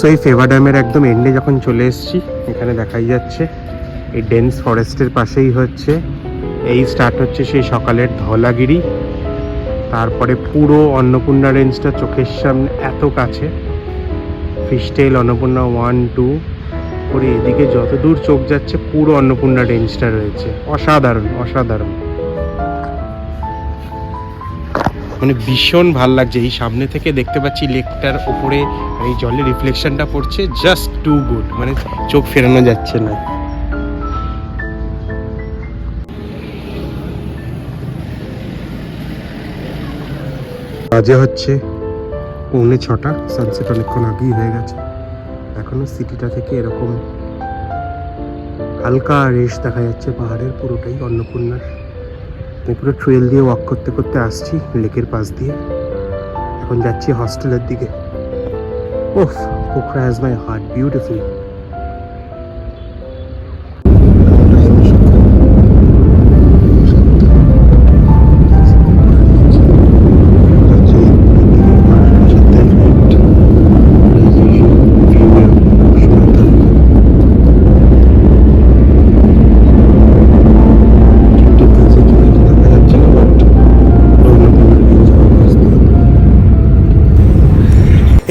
সো এই ফেভা ড্যামের একদম এন্ডে যখন চলে এসেছি, এখানে দেখাই যাচ্ছে এই ডেন্স ফরেস্টের পাশেই হচ্ছে এই স্টার্ট হচ্ছে সেই সকালের ধলাগিরি। তারপরে পুরো অন্নপূর্ণা রেঞ্জটা চোখের সামনে এত কাছে। ফিশটেইল, অন্নপূর্ণা 1, 2 করে এদিকে যত দূর চোখ যাচ্ছে পুরো অন্নপূর্ণা রেঞ্জটা রয়েছে। অসাধারণ অসাধারণ, মানে ভীষণ ভাল লাগছে। এই সামনে থেকে দেখতে পাচ্ছি লেকটার ওপরে এই জলের রিফ্লেকশনটা পড়ছে, জাস্ট টু গুড, মানে চোখ ফেরানো যাচ্ছে না। বাজে হচ্ছে 6:45, সানসেট অনেকক্ষণ আগেই হয়ে গেছে। এখনো সিটিটা থেকে এরকম হালকা রেশ দেখা যাচ্ছে পাহাড়ের, পুরোটাই অন্নপূর্ণার। আমি পুরো ট্রেল দিয়ে ওয়াক করতে করতে আসছি লেকের পাশ দিয়ে। এখন যাচ্ছি হস্টেলের দিকে। ওফ, Pokhara has my heart, beautiful.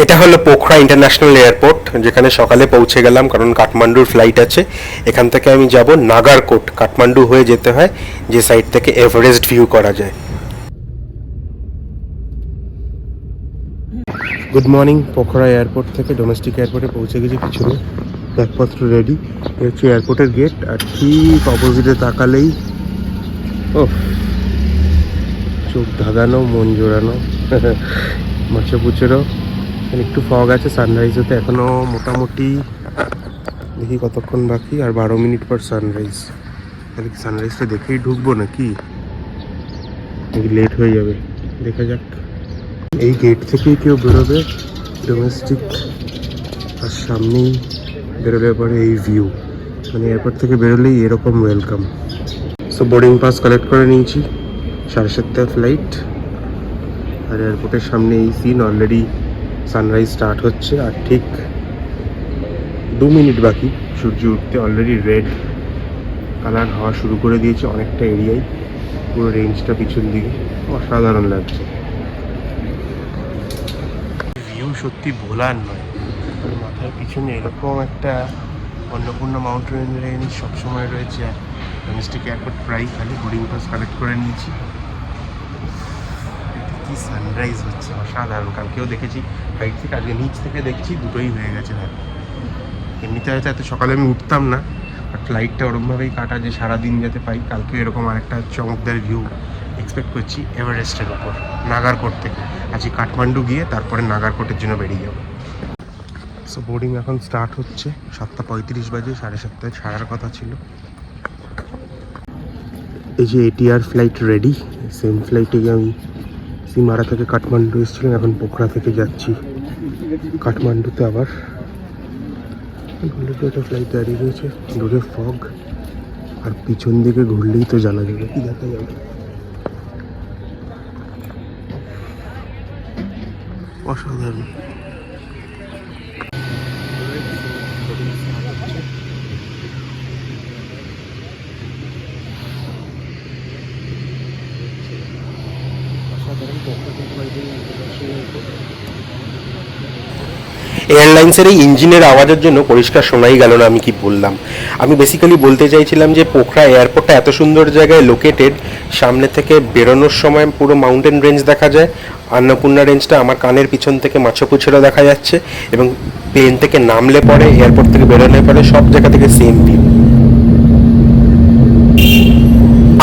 এটা হলো পোখরা ইন্টারন্যাশনাল এয়ারপোর্ট, যেখানে সকালে পৌঁছে গেলাম, কারণ কাঠমান্ডুর ফ্লাইট আছে। এখান থেকে আমি যাব নাগারকোট, কাঠমান্ডু হয়ে যেতে হয়, যে সাইড থেকে এভারেস্ট ভিউ করা যায়। Good morning. পোখরা এয়ারপোর্ট থেকে ডোমেস্টিক এয়ারপোর্টে পৌঁছে গেছি, কিছু ব্যাগপত্র রেডি। এই হচ্ছে এয়ারপোর্টের গেট, আর ঠিক অপোজিটে তাকালেই ও চোখ ধাঁধানো, মন জোড়ানো মাছে পুচেরও। একটু ফগ আছে, সানরাইজ হতে এখনো মোটামুটি দেখি কতক্ষণ বাকি, আর 12 মিনিট পর সানরাইজ। তাহলে কি সানরাইজটা দেখেই ঢুকবো নাকি লেট হয়ে যাবে? দেখা যাক। এই গেট থেকেই কেউ বেরোবে ডোমেস্টিক, আর সামনেই বেরোলে পরে এই ভিউ, মানে এয়ারপোর্ট থেকে বেরোলেই এরকম welcome. So boarding pass collect করে নিয়েছি, 7:30 ফ্লাইট, আর এয়ারপোর্টের সামনে এই সিন। অলরেডি সানরাইজ স্টার্ট হচ্ছে, আর ঠিক 2 মিনিট বাকি সূর্য উঠতে। অলরেডি রেড কালার হওয়া শুরু করে দিয়েছে অনেকটা এরিয়ায়, পুরো রেঞ্জটা পিছন দিকে। অসাধারণ লাগছে ভিউ, সত্যি ভোলার নয়। আর মাথার পিছনে এরকম একটা অন্নপূর্ণা মাউন্টেন রেঞ্জ সবসময় রয়েছে। আর ডোমেস্টিক এয়ারপোর্ট প্রায় খালি। বোর্ডিং পাস কালেক্ট করে নিয়েছি। কি সানরাইজ হচ্ছে, অসাধারণ। কালকেও দেখেছি হাইট থেকে, আজকে নিচ থেকে দেখছি, দুটোই হয়ে গেছে। না এমনিতে হয়তো এত সকালে আমি উঠতাম না, আর ফ্লাইটটা ওরমভাবেই কাটা যে সারাদিন যাতে পাই। কালকে এরকম আরেকটা চমকদার ভিউ এক্সপেক্ট করছি এভারেস্টের ওপর, নাগারকোট থেকে। আজকে কাঠমান্ডু গিয়ে তারপরে নাগারকোটের জন্য বেরিয়ে যাবো। সো বোর্ডিং এখন স্টার্ট হচ্ছে, 7:35 বাজে, 7:30 ছাড়ার কথা ছিল। এই যে ATR ফ্লাইট রেডি, সেম ফ্লাইটে আমি সিমারা থেকে কাঠমান্ডু এসেছিলাম, এখন পোখরা থেকে যাচ্ছি কাঠমান্ডুতে আবার। একটা ফ্লাইট দাঁড়িয়ে রয়েছে, দূরে ফগ, আর পিছন দিকে ঘুরলেই তো জানা যাবে কি দেখা যাবে। অসাধারণ। এয়ারলাইন্সের এই ইঞ্জিনের আওয়াজের জন্য পরিষ্কার শোনাই গেল না আমি কি বললাম। আমি বেসিক্যালি বলতে চাইছিলাম যে পোখরা এয়ারপোর্টটা এত সুন্দর জায়গায় লোকেটেড, সামনে থেকে বেরোনোর সময় পুরো মাউন্টেন রেঞ্জ দেখা যায়। অন্নপূর্ণা রেঞ্জটা আমার কানের পিছন থেকে মাছাপুছেরও দেখা যাচ্ছে, এবং প্লেন থেকে নামলে পরে, এয়ারপোর্ট থেকে বেরোলে পরে সব জায়গা থেকে সেম ভিউ।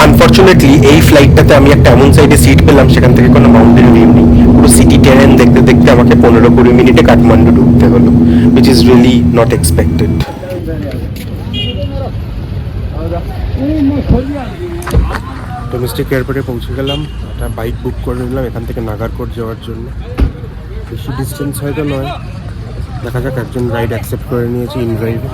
আনফর্চুনেটলি এই ফ্লাইটটাতে আমি একটা এমন সাইডে সিট পেলাম সেখান থেকে কোনো মাউন্টেন ভিউ নেই। পুরো সিটি টেরেন দেখতে দেখতে আমাকে 15-20 মিনিটে কাঠমান্ডু ঢুকতে হলো, which is really not expected. Domestic এয়ারপোর্টে পৌঁছে গেলাম, একটা বাইক বুক করে নিলাম এখান থেকে নাগারকোট যাওয়ার জন্য। বেশি ডিস্টেন্স হয়তো নয়, দেখা যাক। একজন রাইড অ্যাকসেপ্ট করে নিয়েছি ইন ড্রাইভে।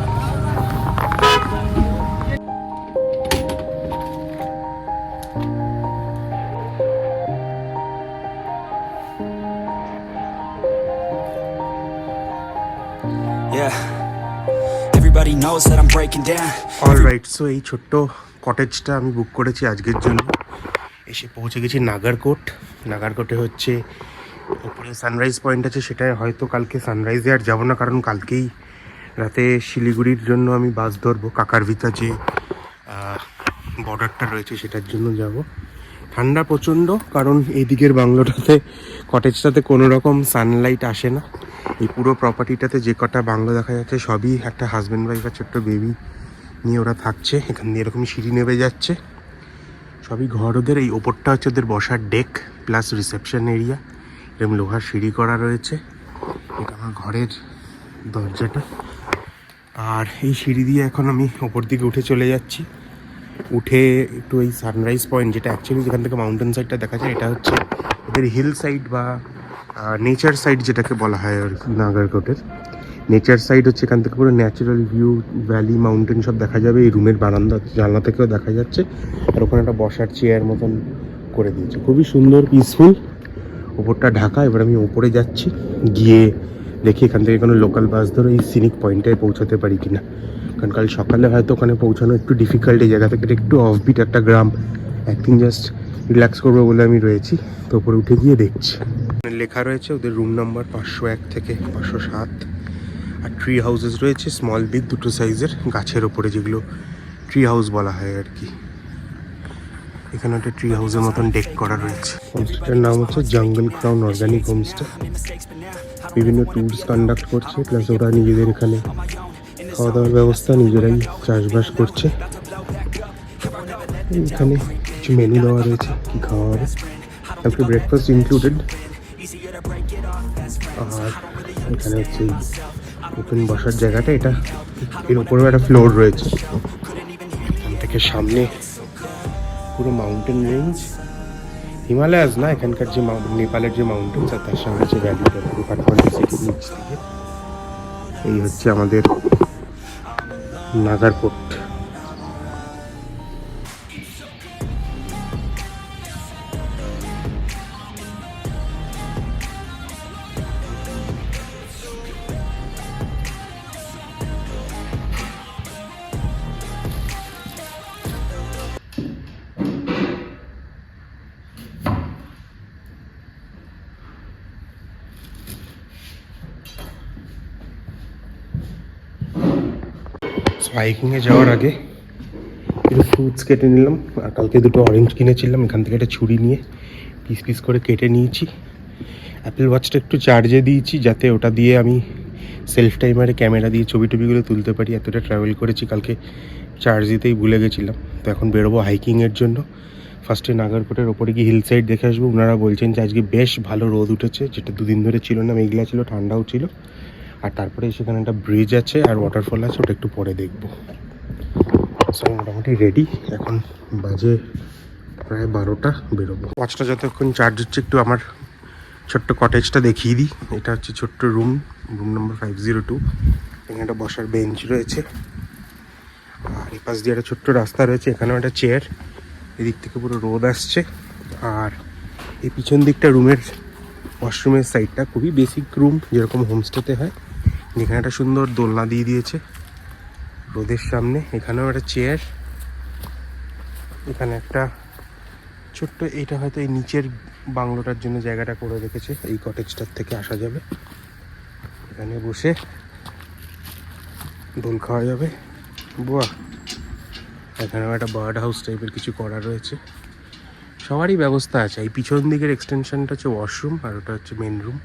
Everybody knows that I'm breaking down. Alright, so এই ছোট্ট কটেজটা আমি বুক করেছি আজকের জন্য। এসে পৌঁছে গেছি নাগারকোট। নাগারকোটে হচ্ছে উপরে সানরাইজ পয়েন্ট আছে, সেটাই হয়তো কালকে সানরাইজে আর যাবো না, কারণ কালকেই রাতে শিলিগুড়ির জন্য আমি বাস ধরবো। কাকারভিতা যে বর্ডারটা রয়েছে সেটার জন্য যাব। ঠান্ডা প্রচণ্ড, কারণ এই দিকের বাংলোটাতে, কটেজটাতে কোনো রকম সানলাইট আসে না। এই পুরো প্রপার্টিটাতে যে কটা বাংলো দেখা যাচ্ছে সবই একটা হাজব্যান্ড ওয়াইফ আর ছোট্ট বেবি নিয়ে ওরা থাকছে। এখান দিয়ে এরকম সিঁড়ি নেমে যাচ্ছে, সবই ঘর ওদের। এই ওপরটা হচ্ছে ওদের বসার ডেক প্লাস রিসেপশন এরিয়া, এরকম লোহার সিঁড়ি করা রয়েছে। এটা আমার ঘরের দরজাটা, আর এই সিঁড়ি দিয়ে এখন আমি ওপর দিকে উঠে চলে যাচ্ছি। উঠে একটু এই সানরাইজ পয়েন্ট, যেটা অ্যাকচুয়ালি যেখান থেকে মাউন্টেন সাইডটা দেখা যায়, এটা হচ্ছে ওদের হিল সাইড বা নেচার সাইড যেটাকে বলা হয় আর কি। নাগারকোটের নেচার সাইড হচ্ছে, এখান থেকে পুরো ন্যাচারাল ভিউ, ভ্যালি, মাউন্টেন সব দেখা যাবে। এই রুমের বারান্দা জানলা থেকেও দেখা যাচ্ছে, আর ওখানে একটা বসার চেয়ার মতন করে দিয়েছে, খুবই সুন্দর, পিসফুল। ওপরটা ঢাকা। এবার আমি ওপরে যাচ্ছি, গিয়ে দেখি এখান থেকে কোনো লোকাল বাস ধরে এই সিনিক পয়েন্টে পৌঁছাতে পারি কিনা, কারণ কাল সকালে হয়তো ওখানে পৌঁছানো একটু ডিফিকাল্ট। এই জায়গা থেকে একটু অফবিট একটা গ্রাম, একদিন জাস্ট রিল্যাক্স করবো বলে আমি রয়েছি। তো ওপরে উঠে গিয়ে দেখছি, লেখা রয়েছে ওদের রুম নাম্বার 501 থেকে 507, আর ট্রি হাউসেস রয়েছে, স্মল বিগ দুটো সাইজের, গাছের ওপরে, যেগুলো ট্রি হাউস বলা হয় আর কি। এখানে একটা ট্রি হাউসের মতন ডেক করা রয়েছে। হোমস্টেটার নাম হচ্ছে জঙ্গল ক্রাউন অর্গানিক হোমস্টে। বিভিন্ন ট্যুরস কন্ডাক্ট করছে, প্লাস ওরা নিজেদের এখানে খাওয়া দাওয়ার ব্যবস্থা, নিজেরাই চাষবাস করছে। এখানে কিছু মেনু দেওয়া রয়েছে, কি খাওয়া হবে, তারপরে ব্রেকফাস্ট ইনক্লুডেড। আর এখানে হচ্ছে নতুন বসার জায়গাটা, এটা এর উপরেও একটা ফ্লোর রয়েছে, এখান থেকে থেকে সামনে পুরো মাউন্টেন রেঞ্জ, হিমালয়াস না, এখানকার যে নেপালের যে মাউন্টেন আর তার সঙ্গে যে ভ্যালিটা পুরো কাঠমান্ডু সিটির নিচ থেকে। এই হচ্ছে আমাদের নাগারকোট। হাইকিংয়ে যাওয়ার আগে একটু ফ্রুটস কেটে নিলাম, আর কালকে দুটো অরেঞ্জ কিনেছিলাম, এখান থেকে একটা ছুরি নিয়ে পিস পিস করে কেটে নিয়েছি। অ্যাপেল ওয়াচটা একটু চার্জে দিয়েছি যাতে ওটা দিয়ে আমি সেলফ টাইমারে ক্যামেরা দিয়ে ছবি টবিগুলো তুলতে পারি। এতটা ট্রাভেল করেছি, কালকে চার্জ দিতেই ভুলে গেছিলাম। তো এখন বেরোবো হাইকিংয়ের জন্য। ফার্স্টে নাগারকোটের ওপরে গিয়ে হিল সাইড দেখে আসবো। ওনারা বলছেন যে আজকে বেশ ভালো রোদ উঠেছে, যেটা দুদিন ধরে ছিল না, মেঘলা ছিল, ঠান্ডাও ছিল। আর তারপরে সেখানে একটা ব্রিজ আছে আর ওয়াটারফল আছে, ওটা একটু পরে দেখবো। সো মোটামুটি রেডি, এখন বাজে প্রায় 12টা, বেরোবো। ওয়াচটা যতক্ষণ চার্জ হচ্ছে একটু আমার ছোট্ট কটেজটা দেখিয়ে দিই। এটা হচ্ছে ছোট্ট রুম নম্বর 502। এখানে একটা বসার বেঞ্চ রয়েছে, আর এই পাশ দিয়ে একটা ছোট্ট রাস্তা রয়েছে। এখানেও একটা চেয়ার, এদিক থেকে পুরো রোদ আসছে। আর এই পিছন দিকটা রুমের ওয়াশরুমের সাইডটা খুবই বেসিক রুম, যেরকম হোমস্টেতে হয়। এখানে একটা সুন্দর দোলনা দিয়ে দিয়েছে রোদের সামনে। এখানেও একটা চেয়ার, এখানে একটা ছোট্ট, এইটা হয়তো এই নিচের বাংলোটার জন্য জায়গাটা করে রেখেছে, এই কটেজটার থেকে আসা যাবে। এখানে বসে দোল খাওয়া যাবে। বাহ, এখানেও একটা বার্ড হাউস টাইপের কিছু করা রয়েছে। সবারই ব্যবস্থা আছে। এই পিছন দিকের এক্সটেনশনটা হচ্ছে ওয়াশরুম, আর ওটা হচ্ছে মেন রুম।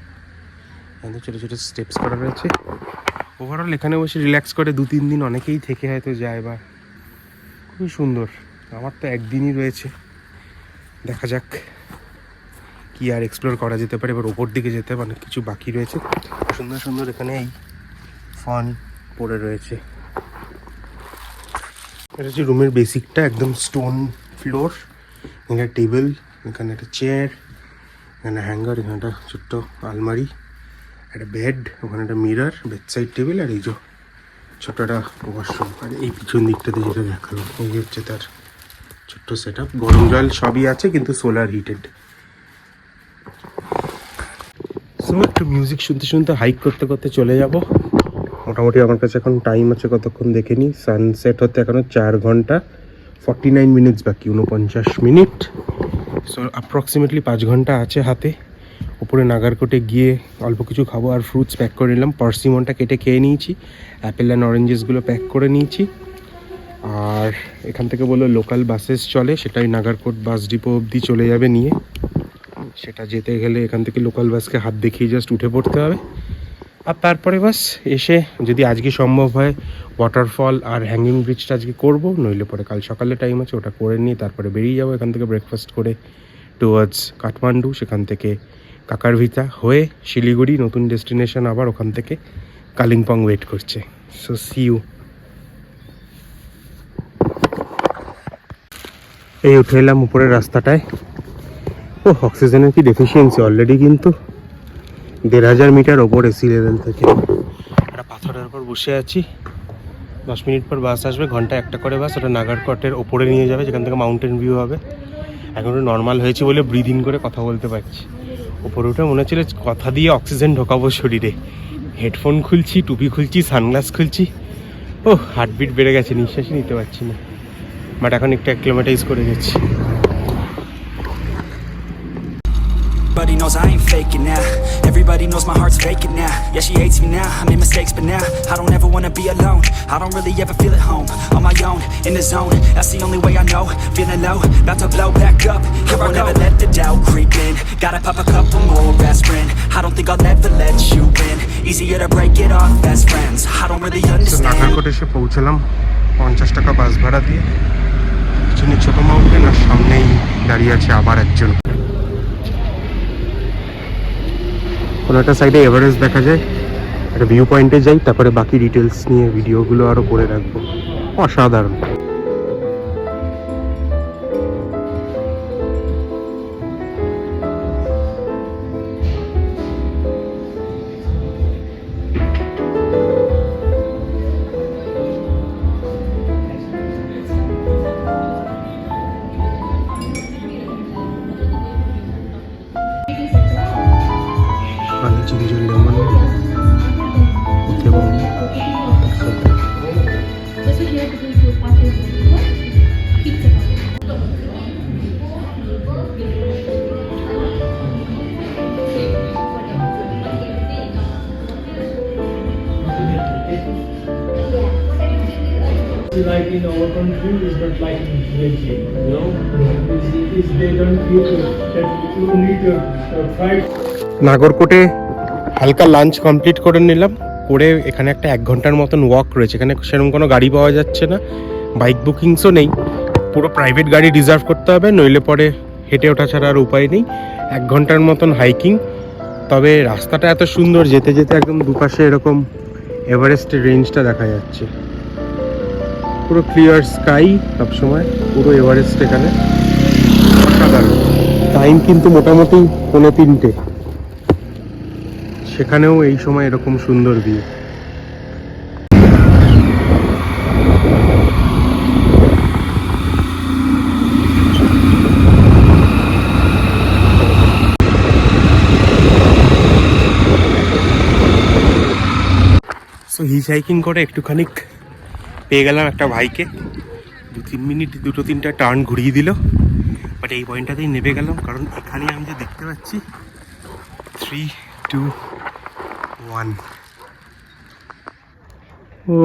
এখানে ছোটো ছোটো স্টেপস করা রয়েছে। ওভারঅল এখানে বসে রিল্যাক্স করে 2-3 দিন অনেকেই থেকে হয়তো যায়, বা খুবই সুন্দর। আমার তো একদিনই রয়েছে, দেখা যাক কি আর এক্সপ্লোর করা যেতে পারে। এবার ওপর দিকে যেতে অনেক কিছু বাকি রয়েছে। সুন্দর সুন্দর এখানে এই ফান পড়ে রয়েছে। এটা হচ্ছে রুমের বেসিকটা, একদম স্টোন ফ্লোর। এখানে টেবিল, এখানে একটা চেয়ার, এখানে হ্যাঙ্গার, এখানে একটা ছোট্ট আলমারি, একটা বেড, ওখানে একটা মিরর, বেড সাইড টেবিল, আর এই যে ছোট্ট একটা ওয়াশরুম। আর এই পিছন দিকটাতে যেটা দেখালো, এই হচ্ছে তার ছোট্ট সেট আপ। গরম জল সবই আছে, কিন্তু সোলার হিটেড। সো একটু মিউজিক শুনতে শুনতে হাইক করতে করতে চলে যাব। মোটামুটি আমার কাছে এখন টাইম আছে কতক্ষণ দেখে নিই। সানসেট হতে এখনও 4 ঘন্টা 49 মিনিটস বাকি, 49 মিনিট। সো অ্যাপ্রক্সিমেটলি 5 ঘন্টা আছে হাতে। উপরে নাগারকোটে গিয়ে অল্প কিছু খাবো, আর ফ্রুটস প্যাক করে নিলাম। পার্সিমনটা কেটে খেয়ে নিয়েছি, অ্যাপেল অ্যান্ড অরেঞ্জেসগুলো প্যাক করে নিয়েছি। আর এখান থেকে বললো লোকাল বাসেস চলে, সেটাই নাগারকোট বাস ডিপো অবধি চলে যাবে নিয়ে। সেটা যেতে গেলে এখান থেকে লোকাল বাসকে হাত দেখিয়ে জাস্ট উঠে পড়তে হবে। আর তারপরে বাস এসে, যদি আজকে সম্ভব হয়, ওয়াটারফল আর হ্যাঙ্গিং ব্রিজটা আজকে করবো, নইলে পরে কাল সকালে টাইম আছে, ওটা করে নিয়ে তারপরে বেরিয়ে যাবো এখান থেকে ব্রেকফাস্ট করে টুয়ার্ডস কাঠমান্ডু। সেখান থেকে কাকারভিতা হয়ে শিলিগুড়ি, নতুন ডেস্টিনেশন, আবার ওখান থেকে কালিম্পং ওয়েট করছে। So see you. এই উঠে এলাম উপরের রাস্তাটায়। ও, অক্সিজেনের কি ডেফিসিয়েন্সি অলরেডি, কিন্তু 1500 মিটার ওপরে সি লেভেল থেকে। একটা পাথরের উপর বসে আছি। 10 মিনিট পর বাস আসবে, ঘন্টায় একটা করে বাস। ওটা নাগারকোটের ওপরে নিয়ে যাবে, যেখান থেকে মাউন্টেন ভিউ হবে। এখন একটু নর্মাল হয়েছে বলে ব্রিথ ইন করে কথা বলতে পারছি। ওপরে উঠে মনে হচ্ছিল কথা দিয়ে অক্সিজেন ঢোকাবো শরীরে। হেডফোন খুলছি, টুপি খুলছি, সানগ্লাস খুলছি। ও, হার্টবিট বেড়ে গেছে, নিঃশ্বাসই নিতে পারছি না। বাট এখন একটু অ্যাক্লিমেটাইজ করে যাচ্ছি। Everybody knows I ain't faking now. Everybody knows my heart's vacant now. Yeah, she hates me now, I made mistakes but now I don't ever wanna be alone. I don't really ever feel at home. On my own, in the zone, that's the only way I know. Feeling low, about to blow back up. Here I never let the doubt creep in. Gotta pop a couple more aspirin. I don't think I'll ever let you in. Easier to break it off best friends. I don't really understand. নাগারকোটে এসে পৌঁছলাম 50 টাকা বাস ভাড়া দিয়ে। পিছনে ছোট mountain, আর সামনেই দাঁড়িয়ে আছে আবার একজন। কোনো একটা সাইডে এভারেস্ট দেখা যায়, একটা ভিউ পয়েন্টে যাই, তারপরে বাকি ডিটেলস নিয়ে ভিডিওগুলো আরও করে রাখবো। অসাধারণ। like in our country is not like in village, you know. Is they don't eat that you need fried. নাগরকোটে হালকা লাঞ্চ কমপ্লিট করে নিলাম, করে এখানে একটা 1 ঘন্টার মতন ওয়াক রয়েছে। এখানে সেরকম কোনো গাড়ি পাওয়া যাচ্ছে না, বাইক বুকিংসও নেই, পুরো প্রাইভেট গাড়ি রিজার্ভ করতে হবে, নইলে পরে হেঁটে ওঠা ছাড়া আর উপায় নেই। 1 ঘন্টার মতন হাইকিং। তবে রাস্তাটা এত সুন্দর, যেতে যেতে একদম দুপাশে এরকম এভারেস্টের রেঞ্জটা দেখা যাচ্ছে, পুরো ক্লিয়ার স্কাই সবসময়, পুরো এভারেস্ট এখানে। অসাধারণ। টাইম কিন্তু মোটামুটি 2:45, সেখানেও এই সময় এরকম সুন্দর ভিউ। সো হিচ হাইকিং করে একটুখানি পেয়ে গেলাম একটা ভাইকে, 2-3 মিনিট 2-3টা টার্ন ঘুরিয়ে দিল। বাট এই পয়েন্টটাতেই নেমে গেলাম, কারণ এখানে আমি যে দেখতে পাচ্ছি 3, 2, 1। ও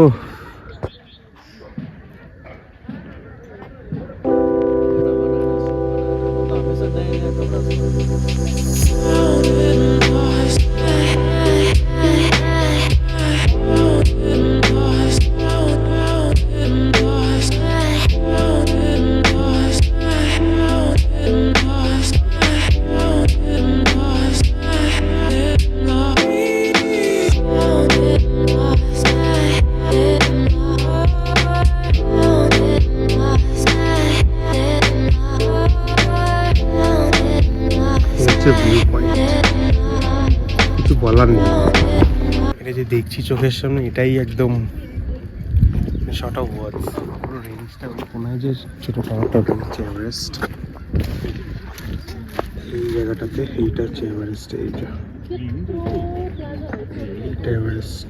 ভিউ পয়েন্ট, কিছু বলার নেই। এটা যে দেখছি চোখের সামনে, এটাই একদম শর্ট অফ ওয়ার্ডস। পুরো রেঞ্জটা কোনায় যে ছোটো পাহাড়টা রয়েছে এভারেস্ট, এই জায়গাটাতে এইটা হচ্ছে এভারেস্ট। এইটা এভারেস্ট।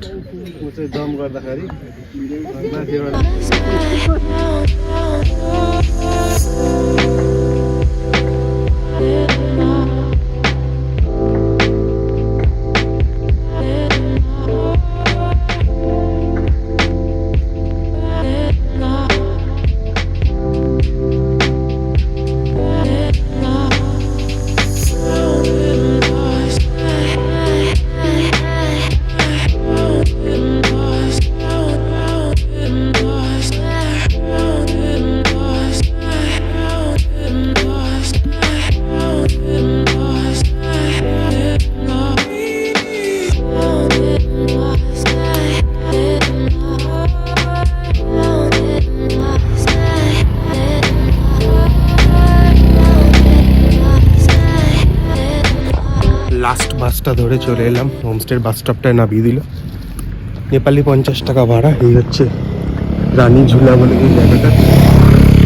লাস্ট বাসটা ধরে চলে এলাম, হোমস্টের বাস স্টপটায় নামিয়ে দিল। নেপালি 50 টাকা ভাড়া। এই হচ্ছে রানী ঝুলা বলে এই জায়গাটা।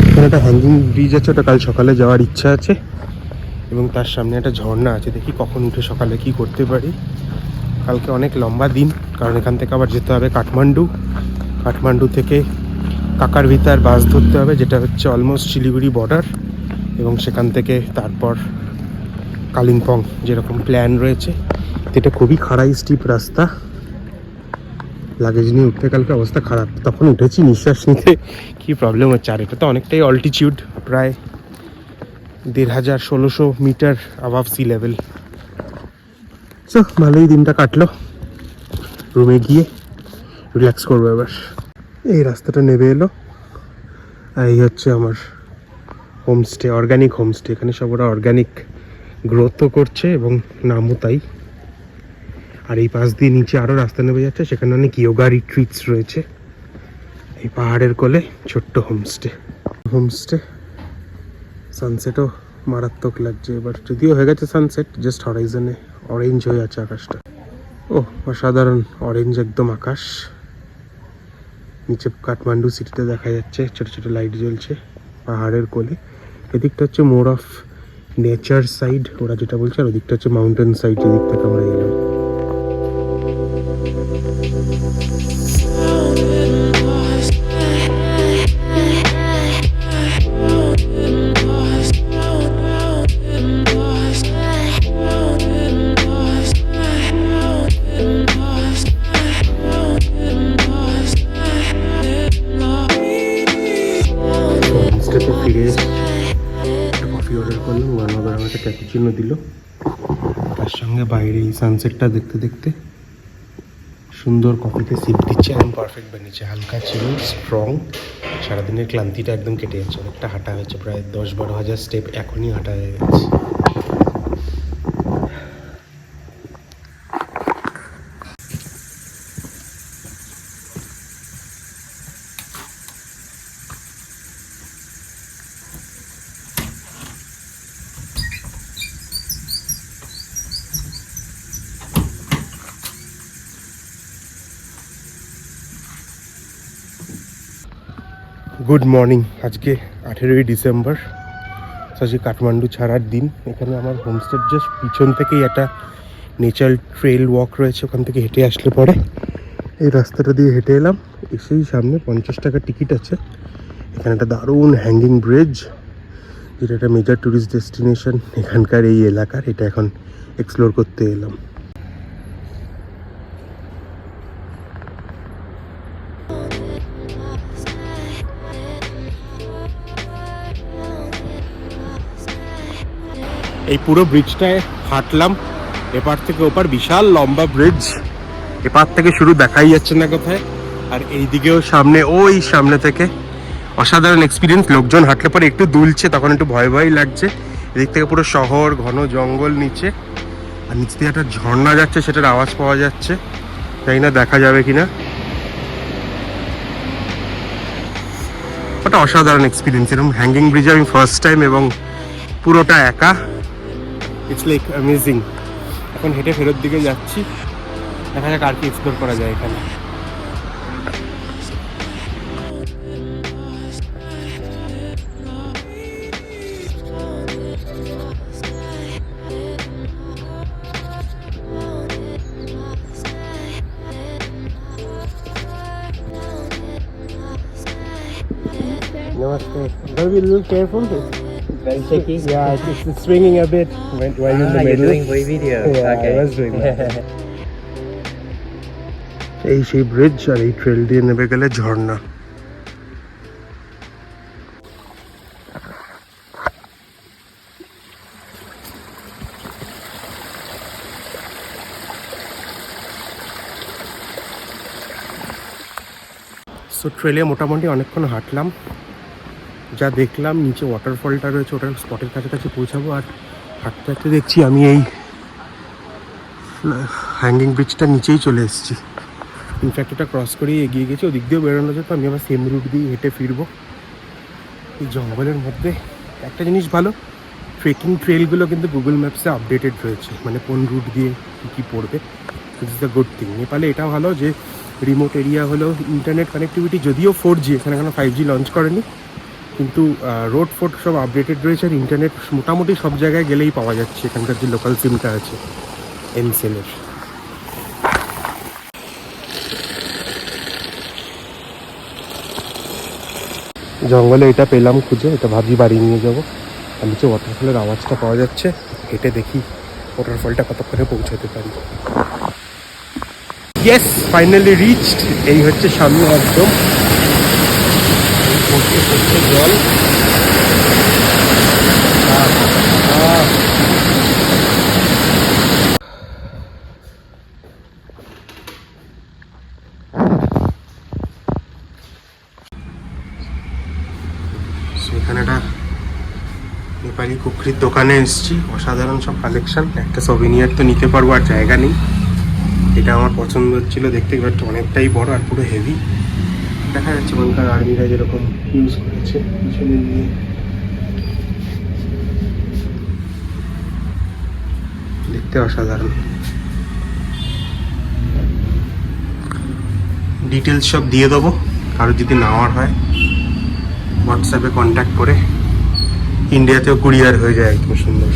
এখানে একটা হ্যাঙ্গিং ব্রিজ আছে, ওটা কাল সকালে যাওয়ার ইচ্ছা আছে, এবং তার সামনে একটা ঝর্ণা আছে। দেখি কখন উঠে সকালে কি করতে পারি। কালকে অনেক লম্বা দিন, কারণ এখান থেকে আবার যেতে হবে কাঠমান্ডু। কাঠমান্ডু থেকে কাকারভিতার বাস ধরতে হবে, যেটা হচ্ছে অলমোস্ট শিলিগুড়ি বর্ডার, এবং সেখান থেকে তারপর কালিম্পং, যেরকম প্ল্যান রয়েছে। এটা খুবই খাড়াই স্টিপ রাস্তা, লাগেজ নিয়ে উঠতে কালকে অবস্থা খারাপ। তখন উঠেছি, নিঃশ্বাস নিতে কি প্রবলেম হচ্ছে। আর এটা তো অনেকটাই অল্টিটিউড, প্রায় 1500-1600 metre above sea level. So ভালোই দিনটা কাটলো। রুমে গিয়ে রিল্যাক্স করবো এবার। এই রাস্তাটা নেমে এলো, আর এই হচ্ছে আমার হোমস্টে, অর্গানিক হোমস্টে। এখানে সব ওরা অর্গানিক গ্রোথও করছে, এবং নামও তাই। আর এই পাশ দিয়ে নিচে আরও রাস্তা নেমে যাচ্ছে, সেখানে অনেক ইয়োগা রিট্রিটস রয়েছে। এই পাহাড়ের কোলে ছোট্ট হোমস্টে। সানসেটও মারাত্মক লাগছে এবার, যদিও হয়ে গেছে সানসেট, জাস্ট হরাইজনে অরেঞ্জ হয়ে আছে আকাশটা। ও অসাধারণ অরেঞ্জ একদম আকাশ। নিচে কাঠমান্ডু সিটিতে দেখা যাচ্ছে, ছোট ছোট লাইট জ্বলছে পাহাড়ের কোলে। এদিকটা হচ্ছে মোর অফ নেচার সাইড, ওরা যেটা বলছে, আর ওদিকটা হচ্ছে মাউন্টেন সাইড, যেদিক থেকে আমরা এলাম। চিহ্ন দিল, তার সঙ্গে বাইরে এই সানসেটটা দেখতে দেখতে সুন্দর কফিতে সিপ দিচ্ছে, একদম পারফেক্ট বানিয়েছে, হালকা চিল, স্ট্রং। সারাদিনের ক্লান্তিটা একদম কেটে যাচ্ছে। অনেকটা হাঁটা হয়েছে, প্রায় 10-12 হাজার স্টেপ এখনই হাঁটা হয়ে গেছে। Good morning. আজকে 18ই ডিসেম্বর, আজকে কাঠমান্ডু ছাড়ার দিন। এখানে আমার হোমস্টের জাস্ট পিছন থেকেই একটা নেচার ট্রেল ওয়াক রয়েছে, ওখান থেকে হেঁটে আসলে পরে এই রাস্তাটা দিয়ে হেঁটে এলাম। এসেই সামনে 50 টাকা টিকিট আছে। এখানে একটা দারুণ হ্যাঙ্গিং ব্রিজ, যেটা একটা মেজর ট্যুরিস্ট ডেস্টিনেশন এখানকার এই এলাকার। এটা এখন এক্সপ্লোর করতে এলাম। এই পুরো ব্রিজটায় হাঁটলাম, এপার থেকে ওপার, বিশাল লম্বা ব্রিজ। এপার থেকে শুরু দেখাই যাচ্ছে না কোথায়, আর এইদিকেও সামনে, ওই সামনে থেকে অসাধারণ এক্সপিরিয়েন্স। লোকজন হাঁটলে পরে একটু দুলছে, তখন একটু ভয় ভয় লাগছে। এদিক থেকে পুরো শহর, ঘন জঙ্গল নিচে, আর নিচ থেকে একটা ঝর্ণা যাচ্ছে, সেটার আওয়াজ পাওয়া যাচ্ছে। জানি না দেখা যাবে কিনা। ওটা অসাধারণ এক্সপিরিয়েন্স। এরকম হ্যাঙ্গিং ব্রিজে আমি ফার্স্ট টাইম, এবং পুরোটা একা। It's like amazing. এখন হেঁটে ফেরত দিকে যাচ্ছি, দেখা যাক আর কি এক্সপ্লোর করা যায় এখানে। Namaste. Gotta be a little careful. Very shaky. Yeah, it's swinging a bit while in the You're middle. doing video. Yeah, Okay. I was doing that. এই সেই ব্রিজ, আর এই ট্রেল দিয়ে নেমে গেলে ঝর্ণা। সো ট্রেলে মোটামুটি অনেকক্ষণ হাঁটলাম। যা দেখলাম, নিচে ওয়াটারফলটা রয়েছে, ওটার স্পটের কাছাকাছি পৌঁছাবো। আর হাঁটতে হাঁটতে দেখছি আমি এই হ্যাঙ্গিং ব্রিজটা নিচেই চলে এসেছি। ইনফ্যাক্ট এটা ক্রস করেই এগিয়ে গেছি, ওদিক দিয়েও বেরোনো যেত, আমি আবার সেম রুট দিয়ে হেঁটে ফিরবো। এই জঙ্গলের মধ্যে একটা জিনিস ভালো, ট্রেকিং ট্রেলগুলো কিন্তু গুগল ম্যাপসে আপডেটেড রয়েছে, মানে কোন রুট দিয়ে কী কী পড়বে। This is the good thing. নেপালে এটা ভালো যে রিমোট এরিয়া হলেও ইন্টারনেট কানেক্টিভিটি যদিও 4G, এখানে এখনো 5G লঞ্চ করেনি, কিন্তু রোড ফোড সব আপডেটেড রয়েছে। আর ইন্টারনেট মোটামুটি সব জায়গায় গেলেই পাওয়া যাচ্ছে, এখানকার যে লোকাল সিমটা আছে এমসেলের। জঙ্গলে এটা পেলাম খুঁজে, এটা ভাবছি বাড়ি নিয়ে যাবো। আর নিচে ওয়াটারফলের আওয়াজটা পাওয়া যাচ্ছে, হেঁটে দেখি ওয়াটারফলটা কতক্ষণে পৌঁছাতে পারি। Yes, finally reached. এই হচ্ছে সামনে একদম পড়ছে জল। সেখানে একটা নেপালি কুকরির দোকানে এসেছি, অসাধারণ সব কালেকশন। একটা সভিনিয়ার তো নিতে পারবো, আর জায়গা নেই। এটা আমার পছন্দ হচ্ছিল দেখতে, বাট অনেকটাই বড় আর পুরো হেভি। দেখা যাচ্ছে ওখানকার আর্মিরা যেরকম ইউজ করেছে পিছনে নিয়ে। দেখতে অসাধারণ। ডিটেলস সব দিয়ে দেবো, কারো যদি নেওয়ার হয় হোয়াটসঅ্যাপে কন্ট্যাক্ট করে। ইন্ডিয়াতেও কুরিয়ার হয়ে যায় একদম সুন্দর।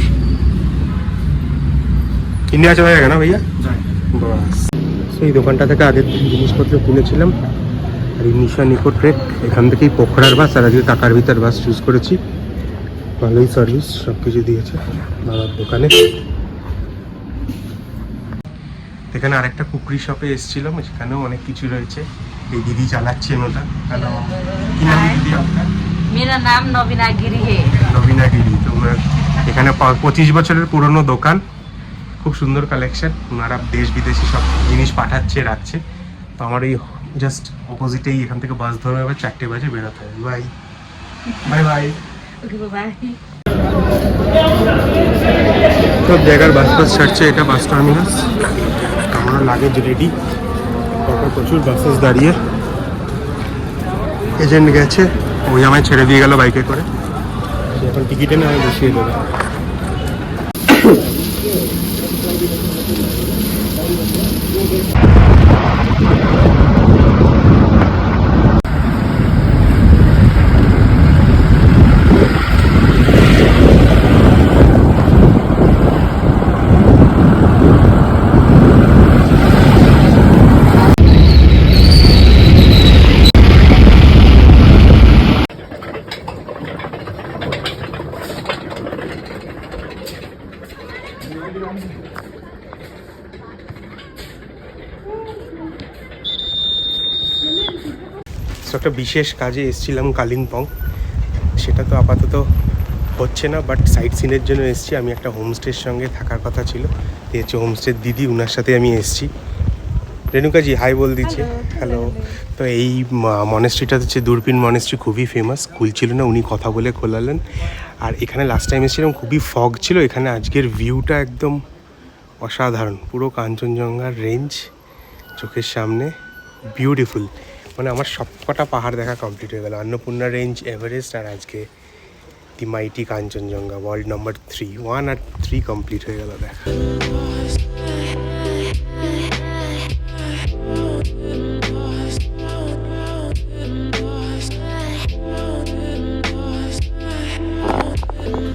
ইন্ডিয়া চলে যাবে না ভাইয়া? বাস, সেই দোকানটা থেকে আগের দিন জিনিসপত্র কিনেছিলাম। আর এই নিশা নিকো ট্রেক, এখান থেকেই পোখরার বাস, আর আজকে টাকার ভিতর বাস চুজ করেছি। ভালোই সার্ভিস, সব কিছু দিয়েছে বাবার দোকানে। এখানে আরেকটা কুকরি শপে এসেছিলাম, সেখানেও অনেক কিছু রয়েছে। এই দিদি চালাচ্ছেন ওটা। হ্যালো, কি নাম দিদি আপনার? मेरा नाम नवीना गिरी है। नवीना गिरी। तो मैं এখানে 25 বছরের পুরনো দোকান, খুব সুন্দর কালেকশন। ওনারা দেশ বিদেশি সব জিনিস পাঠাচ্ছে, রাখছে। তো আমার এই জাস্ট অপোজিটেই এখান থেকে বাস ধরে আবার 4টে বাজে বেরোতে হবে। Bye bye bye. সব জায়গার বাস ছাড়ছে, এটা বাস টার্মিনাস। আমরা লাগেজ রেডি, প্রচুর বাসেস দাঁড়িয়ে। এজেন্ট গেছে, ওই আমায় ছেড়ে দিয়ে গেল বাইকে করে। এখন টিকিটে না আমি বসিয়ে দেবো। একটা বিশেষ কাজে এসেছিলাম কালিম্পং, সেটা তো আপাতত হচ্ছে না, বাট সাইট সিনের জন্য এসেছি। আমি একটা হোমস্টের সঙ্গে থাকার কথা ছিল, এই হচ্ছে হোমস্টের দিদি, ওনার সাথে আমি এসেছি। রেণুকাজি হাই বল দিচ্ছে। হ্যালো। তো এই মনেস্ট্রিটা হচ্ছে দূরবীন মনেস্ট্রি, খুবই ফেমাস। খুলছিল না, উনি কথা বলে খোলালেন। আর এখানে লাস্ট টাইম এসেছিলাম, খুবই ফগ ছিল। এখানে আজকের ভিউটা একদম অসাধারণ, পুরো কাঞ্চনজঙ্ঘার রেঞ্জ চোখের সামনে, বিউটিফুল। মানে আমার সবকটা পাহাড় দেখা কমপ্লিট হয়ে গেল। অন্নপূর্ণা রেঞ্জ, এভারেস্ট, আর আজকে দি মাইটি কাঞ্চনজঙ্ঘা, ওয়ার্ল্ড নাম্বার 3, 1 আর 3 কমপ্লিট হয়ে গেল দেখা।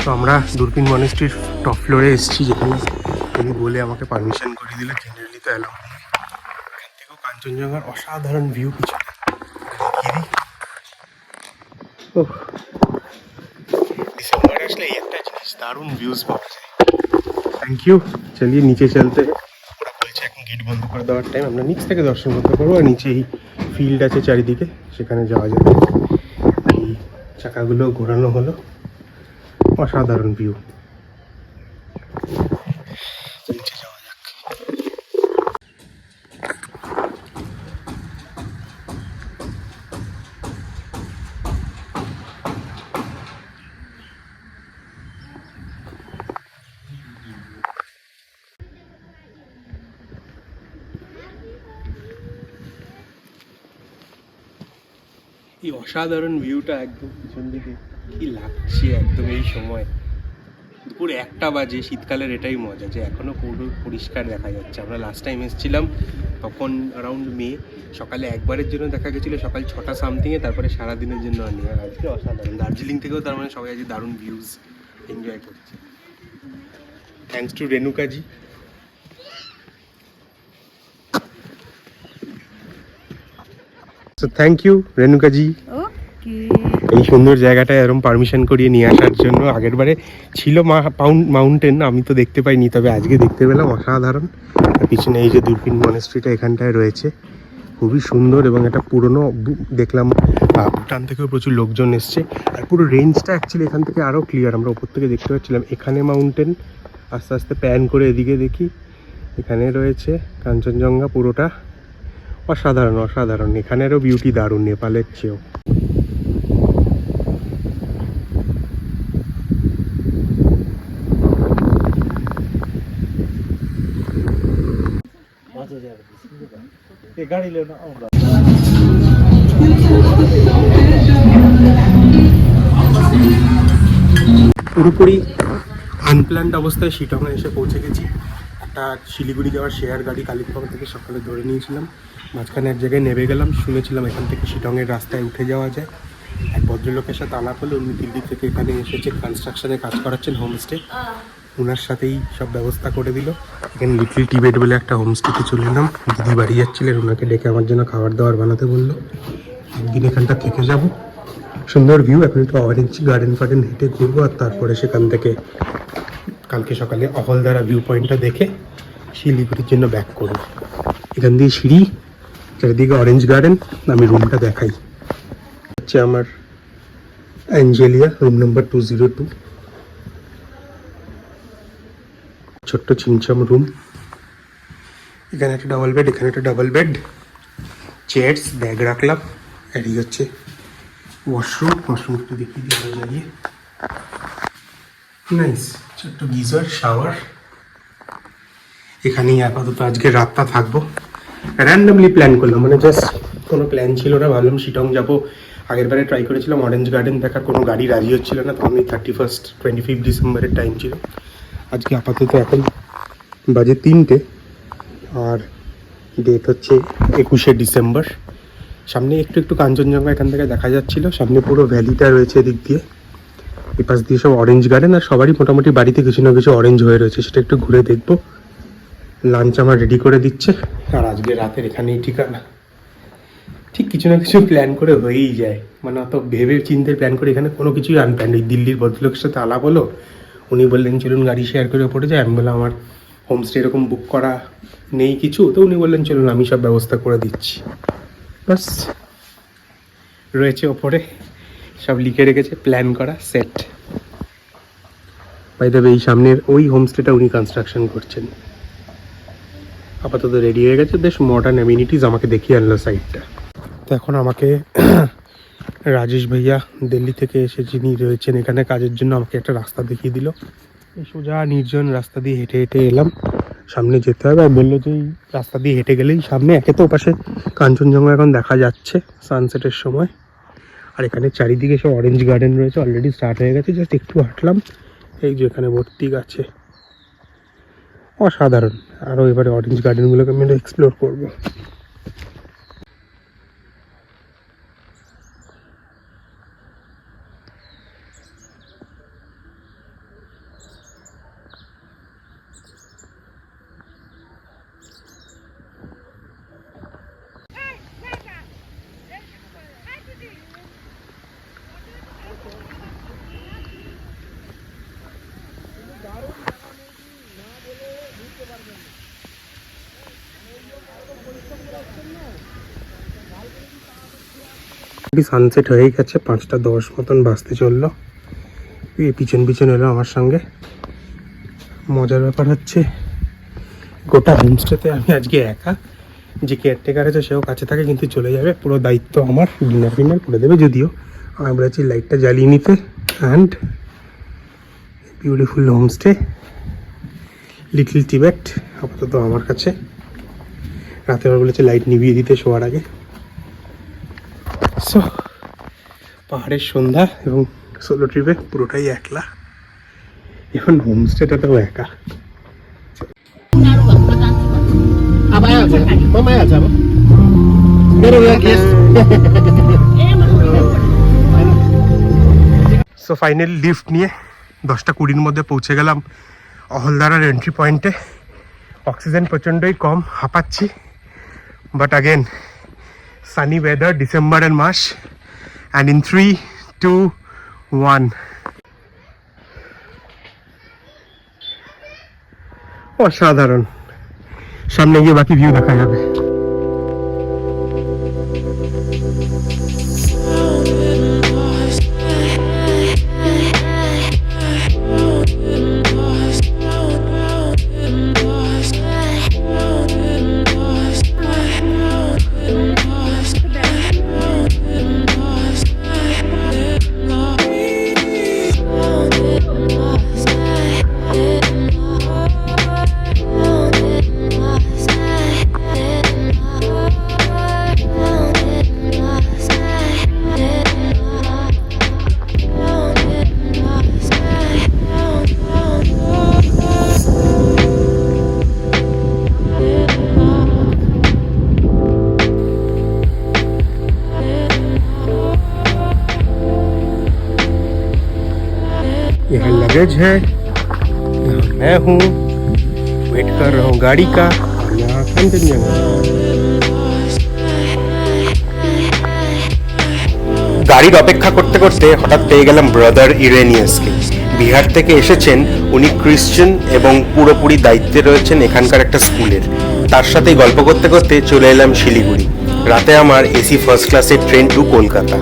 তো আমরা দূরবীন মনেস্ট্রির টপ ফ্লোরে এসেছি, যেখানে উনি বলে আমাকে পারমিশন করে দিল, জেনারেলি তো অ্যালাউ নেই। এখান থেকেও কাঞ্চনজঙ্ঘার অসাধারণ ভিউ পিছনে ডিসেম্বর আসলে এই একটা জিনিস, দারুণ ভিউজ পাওয়া যায়। Thank you. চলিয়ে নিচে চলতে, ওরা বলছে এখন গেট বন্ধ করে দেওয়ার টাইম, আমরা নিচ থেকে দর্শন করতে পারবো। আর নিচে এই ফিল্ড আছে চারিদিকে, সেখানে যাওয়া যাবে। এই চাকাগুলো ঘোরানো হলো, অসাধারণ ভিউ। নিচে যাওয়া যাক। এই অসাধারণ ভিউটা একদম পিছন দিকে কি লাগছে একদম এই সময়। দুপুর 1টা বাজে, শীতকালের এটাই মজা যে এখনো পুরো পরিষ্কার দেখা যাচ্ছে। আমরা লাস্ট টাইম এসেছিলাম তখন অ্যারাউন্ড মে, সকালে একবারের জন্য দেখা গেছিলো, সকাল 6টা সামথিংয়ে, তারপরে সারাদিনের জন্য আনি। আর আজকে অসাধারণ, দার্জিলিং থেকেও তার মানে সবাই আজকে দারুণ ভিউজ এনজয় করছে। Thanks to Renukaji. So thank you Renukaji, এই সুন্দর জায়গাটায় এরকম পারমিশন করিয়ে নিয়ে আসার জন্য। আগের বারে ছিল মাউন্টেন, আমি তো দেখতে পাইনি, তবে আজকে দেখতে পেলাম, অসাধারণ। পিছনে এই যে দূরবীন মনেস্ট্রিটা এখানটায় রয়েছে, খুবই সুন্দর। এবং এটা পুরনো, দেখলাম ভুটান থেকেও প্রচুর লোকজন এসছে। আর পুরো রেঞ্জটা অ্যাকচুয়ালি এখান থেকে আরও ক্লিয়ার, আমরা ওপর থেকে দেখতে পাচ্ছিলাম। এখানে মাউন্টেন, আস্তে আস্তে প্যান করে এদিকে দেখি, এখানে রয়েছে কাঞ্চনজঙ্ঘা, পুরোটা অসাধারণ অসাধারণ। এখানেরও বিউটি দারুণ, নেপালের চেয়েও। পুরোপুরি আনপ্ল্যান্ড অবস্থায় শিটংয়ে এসে পৌঁছে গেছি। একটা শিলিগুড়ি যাওয়ার শেয়ার গাড়ি কালিম্পং থেকে সকালে ধরে নিয়েছিলাম, মাঝখানে এক জায়গায় নেমে গেলাম। শুনেছিলাম এখান থেকে শিটংয়ের রাস্তায় উঠে যাওয়া যায়। এক ভদ্রলোকের সাথে আলাপ হলো, উনি দিল্লি থেকে এখানে এসেছে, কনস্ট্রাকশনে কাজ করাচ্ছেন, হোমস্টে। ওনার সাথেই সব ব্যবস্থা করে দিল। এখানে লিটল টিবেট বলে একটা হোমস্টেতে চলে এলাম। দিদি বাড়ি যাচ্ছিলেন, ওনাকে ডেকে আমার জন্য খাবার দাবার বানাতে বললো। একদিন এখানটা থেকে যাব, সুন্দর ভিউ। এখন একটু অরেঞ্জ গার্ডেন ফার্ডেন হেঁটে ঘুরবো, আর তারপরে সেখান থেকে কালকে সকালে অহলদারা ভিউ পয়েন্টটা দেখে শিলিগুড়ির জন্য ব্যাক করবো। এখান দিয়ে সিঁড়ি, চারিদিকে অরেঞ্জ গার্ডেন। আমি রুমটা দেখাই, হচ্ছে আমার অ্যাঞ্জেলিয়া, রুম নাম্বার 202। ছোট্ট চিমচাম রুম। এখানে একটা ডাবল বেড, এখানে একটা ডাবল বেড, চেয়ার্স, ব্যাগ রাখলাম। আর এই হচ্ছে ওয়াশরুম। ওয়াশরুমটা দেখিয়ে দিই ভালো লাগিয়ে। নাইস, ছোট্ট গিজার, শাওয়ার। এখানেই আপাতত আজকে রাতটা থাকবো। র্যান্ডমলি প্ল্যান করলাম, মানে জাস্ট কোনো প্ল্যান ছিল না। ভাবলাম শিটং যাবো। আগের বারে ট্রাই করেছিলাম অরেঞ্জ গার্ডেন দেখার, কোনো গাড়ি রাজি হচ্ছিল না। তখন 25 ডিসেম্বরের টাইম ছিল। আজকে আপাতত এখন বাজে 3টে, আর ডেট হচ্ছে 21শে ডিসেম্বর। সামনে একটু একটু কাঞ্চনজঙ্ঘা এখান থেকে দেখা যাচ্ছিল। সামনে পুরো ভ্যালিটা রয়েছে এদিক দিয়ে, এপাশ দিয়ে সব অরেঞ্জ গার্ডেন। আর সবারই মোটামুটি বাড়িতে কিছু না কিছু অরেঞ্জ হয়ে রয়েছে, সেটা একটু ঘুরে দেখবো। লাঞ্চ আমার রেডি করে দিচ্ছে। আর আজকে রাতের এখানেই ঠিকানা। ঠিক কিছু না কিছু প্ল্যান করে হয়েই যায়, মানে অত ভেবে চিন্তে প্ল্যান করে এখানে কোনো কিছুই আনপ্ল্যান। এই দিল্লির ভদ্রলোকের সাথে আলাপ হলো, উনি বললেন চলুন গাড়ি শেয়ার করে ওপরে যায়। আমি বললাম আমার হোমস্টে এরকম বুক করা নেই কিছু, তো উনি বললেন চলুন আমি সব ব্যবস্থা করে দিচ্ছি। বাস রয়েছে ওপরে, সব লিখে রেখেছে, প্ল্যান করা, সেট। বাই দ্য ওয়ে, এই সামনের ওই হোমস্টেটা উনি কনস্ট্রাকশন করছেন। আপাতত রেডি হয়ে গেছে, বেশ মডার্ন অ্যামিনিটিস আমাকে দেখিয়ে আনলো সাইডটা। তো এখন আমাকে রাজেশ ভাইয়া দিল্লি থেকে এসে যিনি রয়েছেন এখানে কাজের জন্য, আমাকে একটা রাস্তা দেখিয়ে দিল। এই সোজা নির্জন রাস্তা দিয়ে হেঁটে হেঁটে এলাম, সামনে যেতে হবে। আর বললো যে এই রাস্তা দিয়ে হেঁটে গেলেই সামনে, একে তো ওপাশে কাঞ্চনজঙ্ঘা এখন দেখা যাচ্ছে সানসেটের সময়। আর এখানে চারিদিকে সব অরেঞ্জ গার্ডেন রয়েছে, অলরেডি স্টার্ট হয়ে গেছে। জাস্ট একটু হাঁটলাম, এই যে এখানে ভর্তি গাছে, অসাধারণ। আরও এবারে অরেঞ্জ গার্ডেনগুলোকে আমি এক্সপ্লোর করবো। সানসেট হয়ে গেছে, 5:10 মতন বাজতে চললো। এই পিছন পিছন এলো আমার সঙ্গে। মজার ব্যাপার হচ্ছে গোটা হোমস্টেতে আমি আজকে একা। যে কেয়ারটেকার আছে সেও কাছে থাকে, কিন্তু চলে যাবে, পুরো দায়িত্ব আমার। ডিনার করে দেবে, যদিও আমি বলেছি লাইটটা জ্বালিয়ে নিতে। And beautiful homestay little Tibet আপাতত আমার কাছে। রাতে আবার বলেছে লাইট নিভিয়ে দিতে শোয়ার আগে। সো পাহাড়ের সন্ধ্যা এবং সোলো ট্রিপে পুরোটাই একলা। এখন হোমস্টেটাও একা। সো ফাইনালি লিফট নিয়ে 10:20 মধ্যে পৌঁছে গেলাম অহলদারার এন্ট্রি পয়েন্টে। অক্সিজেন প্রচণ্ডই কম, হাঁপাচ্ছি। বাট আগেন সানি ওয়েদার, ডিসেম্বরের মাস। অ্যান্ড ইন 3, 2, 1 অসাধারণ। সামনে গিয়ে বাকি ভিউ দেখা যাবে। यहाँ लगेज है, यहाँ मैं हूँ, वेट कर रहा हूँ गाड़ी का। और यहाँ कंचनजंगा। গাড়ির অপেক্ষা করতে করতে হঠাৎ পেয়ে গেলাম ব্রাদার ইরেনিয়াসকে। বিহার থেকে এসেছেন উনি, ক্রিশ্চিয়ান এবং পুরোপুরি দায়িত্বে রয়েছেন এখানকার একটা স্কুলের। তার সাথে গল্প করতে করতে চলে এলাম শিলিগুড়ি। রাতে আমার এসি ফার্স্ট ক্লাসের ট্রেন টু কলকাতা।